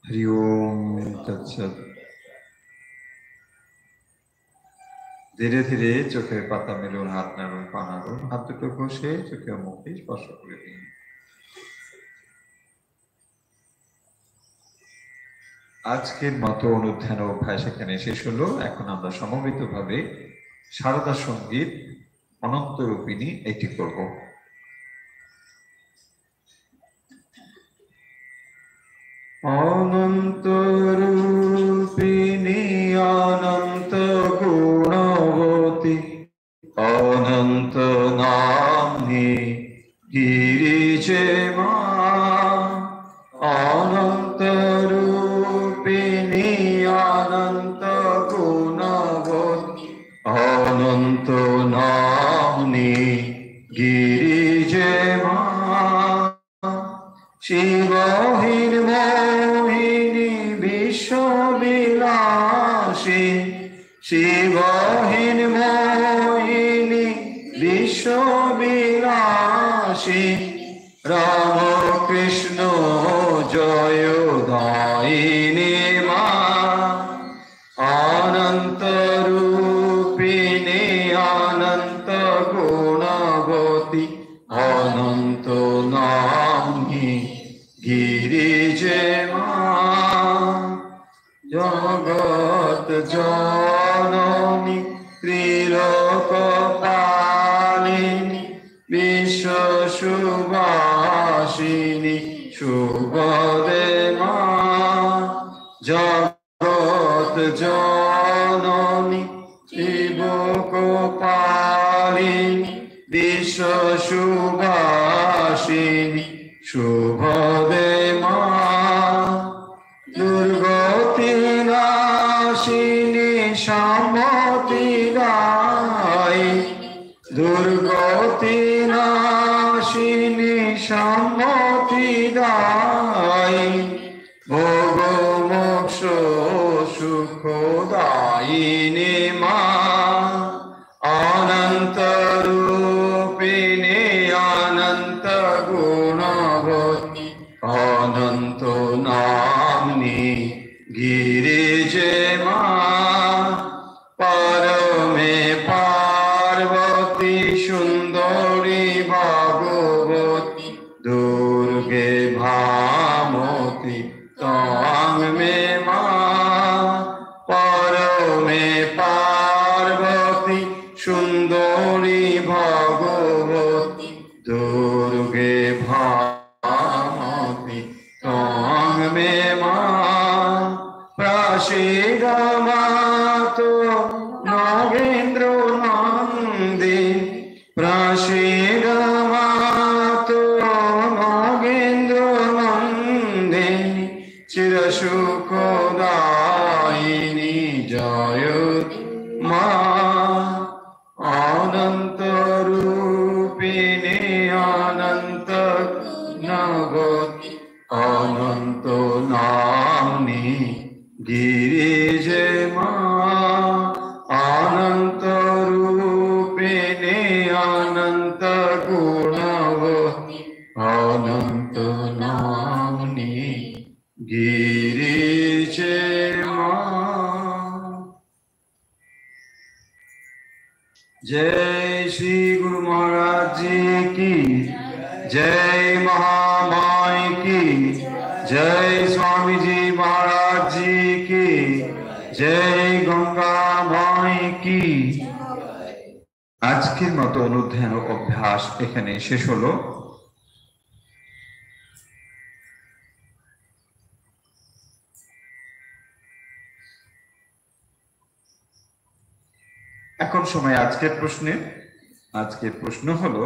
हरि ओम तत्सत। धीरे धीरे चोखेर पाता मेलुन, हाथ नाड़ुन, पा नाड़ुन, हाथ दुटो घषे चोखे मुखे स्पर्श करे दिन। আজকের মতো অনুধ্যান অভ্যাস এখানে শেষ হলো। এখন আমরা সমবেতভাবে সারদা সঙ্গীত অনন্ত রূপিণী এটি করব। অনন্ত রূপিণী অনন্ত গুণবতী অনন্ত নাম্নী গিরিজে মা, অনন্ত রূপিণী অনন্ত গুণবতী অনন্ত নাম্নী গিরিজে মা, শিবহীন মোহিনী বিশ্ববিলাসী, শিবহীন মোহিনী বিশ্ববিলাসী জয়োদায়িনী মা অনন্ত রূপিণী অনন্ত গুণবতী অনন্ত নাম্নী গিরিজে মা জগৎ জননী ত্রিলোকপালিনী বিশ্ব সুবাসিনী শুভদে মা জগৎ জননী ত্রিলোকপালিনী বিশ্ব সুবাসিনী শুভদে মা দুর্গতি নাশিনী সম্মতি দায়ী দুর্গতি নাশিনী সম্মতি দায়ী ভোগ মোক্ষ সুখদায়িনী মা অনন্ত রূপিণী অনন্ত গুণবতী অনন্ত নাম্নী গিরিজে মা পরমে পার্বতী সুন্দরী ভগবতী দুর্গে ভামতী তং মে মা পরমে পার্বতী সুন্দরী ভগবতী দুর্গে ভামতী তং মে মা প্রসিদ্ধ মাতো নগেন্দ্র নন্দিনী প্রসিদ্ধ মাতো নগেন্দ্র নন্দিনী চির সুখদায়িনী জয় মা অনন্ত রূপিণী অনন্ত নগতি অনন্ত নাম্নী গিরিজে মা অনন্ত রূপিণী অনন্ত গুণবতী অনন্ত নাম্নী গিরিজে মা। जय श्री गुरु महाराज जी की जय, महामाई की जय, स्वामी जी महाराज जी की जय, गंगा माई की। আজকের মতো অনুধ্যান ও অভ্যাস এখানে শেষ হলো। এখন সময় আজকের প্রশ্নের। আজকের প্রশ্ন হলো,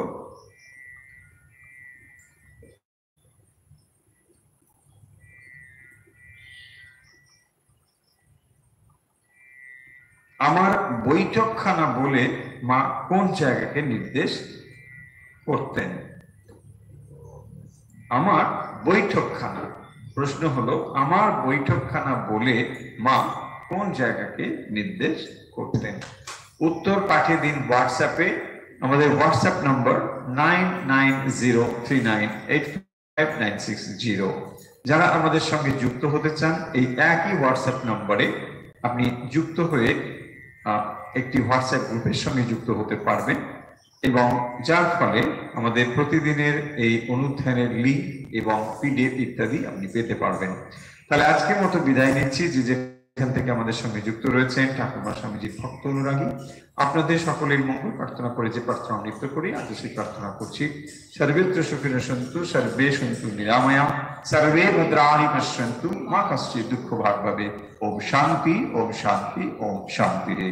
আমার বৈঠকখানা বলে মা কোন জায়গাকে নির্দেশ করতেন? আমার বৈঠকখানা, প্রশ্ন হলো আমার বৈঠকখানা বলে মা কোন জায়গাকে নির্দেশ করতেন? উত্তর পাঠিয়ে দিন হোয়াটসঅ্যাপে। আমাদের হোয়াটসঅ্যাপ নম্বর 9903985960। যারা আমাদের সঙ্গে যুক্ত হতে চান এই একই হোয়াটসঅ্যাপ নম্বরে আপনি যুক্ত হয়ে একটি হোয়াটসঅ্যাপ গ্রুপের সঙ্গে যুক্ত হতে পারবেন এবং যার ফলে আমাদের প্রতিদিনের এই অনুধ্যানের লিঙ্ক এবং পিডিএফ ইত্যাদি আপনি পেতে পারবেন। তাহলে আজকের মতো বিদায় নিচ্ছি। যেখান থেকে আমাদের সঙ্গে যুক্ত রয়েছেন ঠাকুরমা স্বামীজির ভক্ত অনুরাগী, আপনাদের সকলের মঙ্গল প্রার্থনা করে যে প্রার্থনা নৃত্য করি আজ সেই প্রার্থনা করছি। সর্বেত্র সুখিনো সন্তু, সর্বে সন্তু নিরাময়া, সর্বে ভদ্রাণি পশ্যন্তু, মা কশ্চিৎ দুঃখ ভাগ ভবেৎ। ওম শান্তি, ওম শান্তি, ওম শান্তি রে।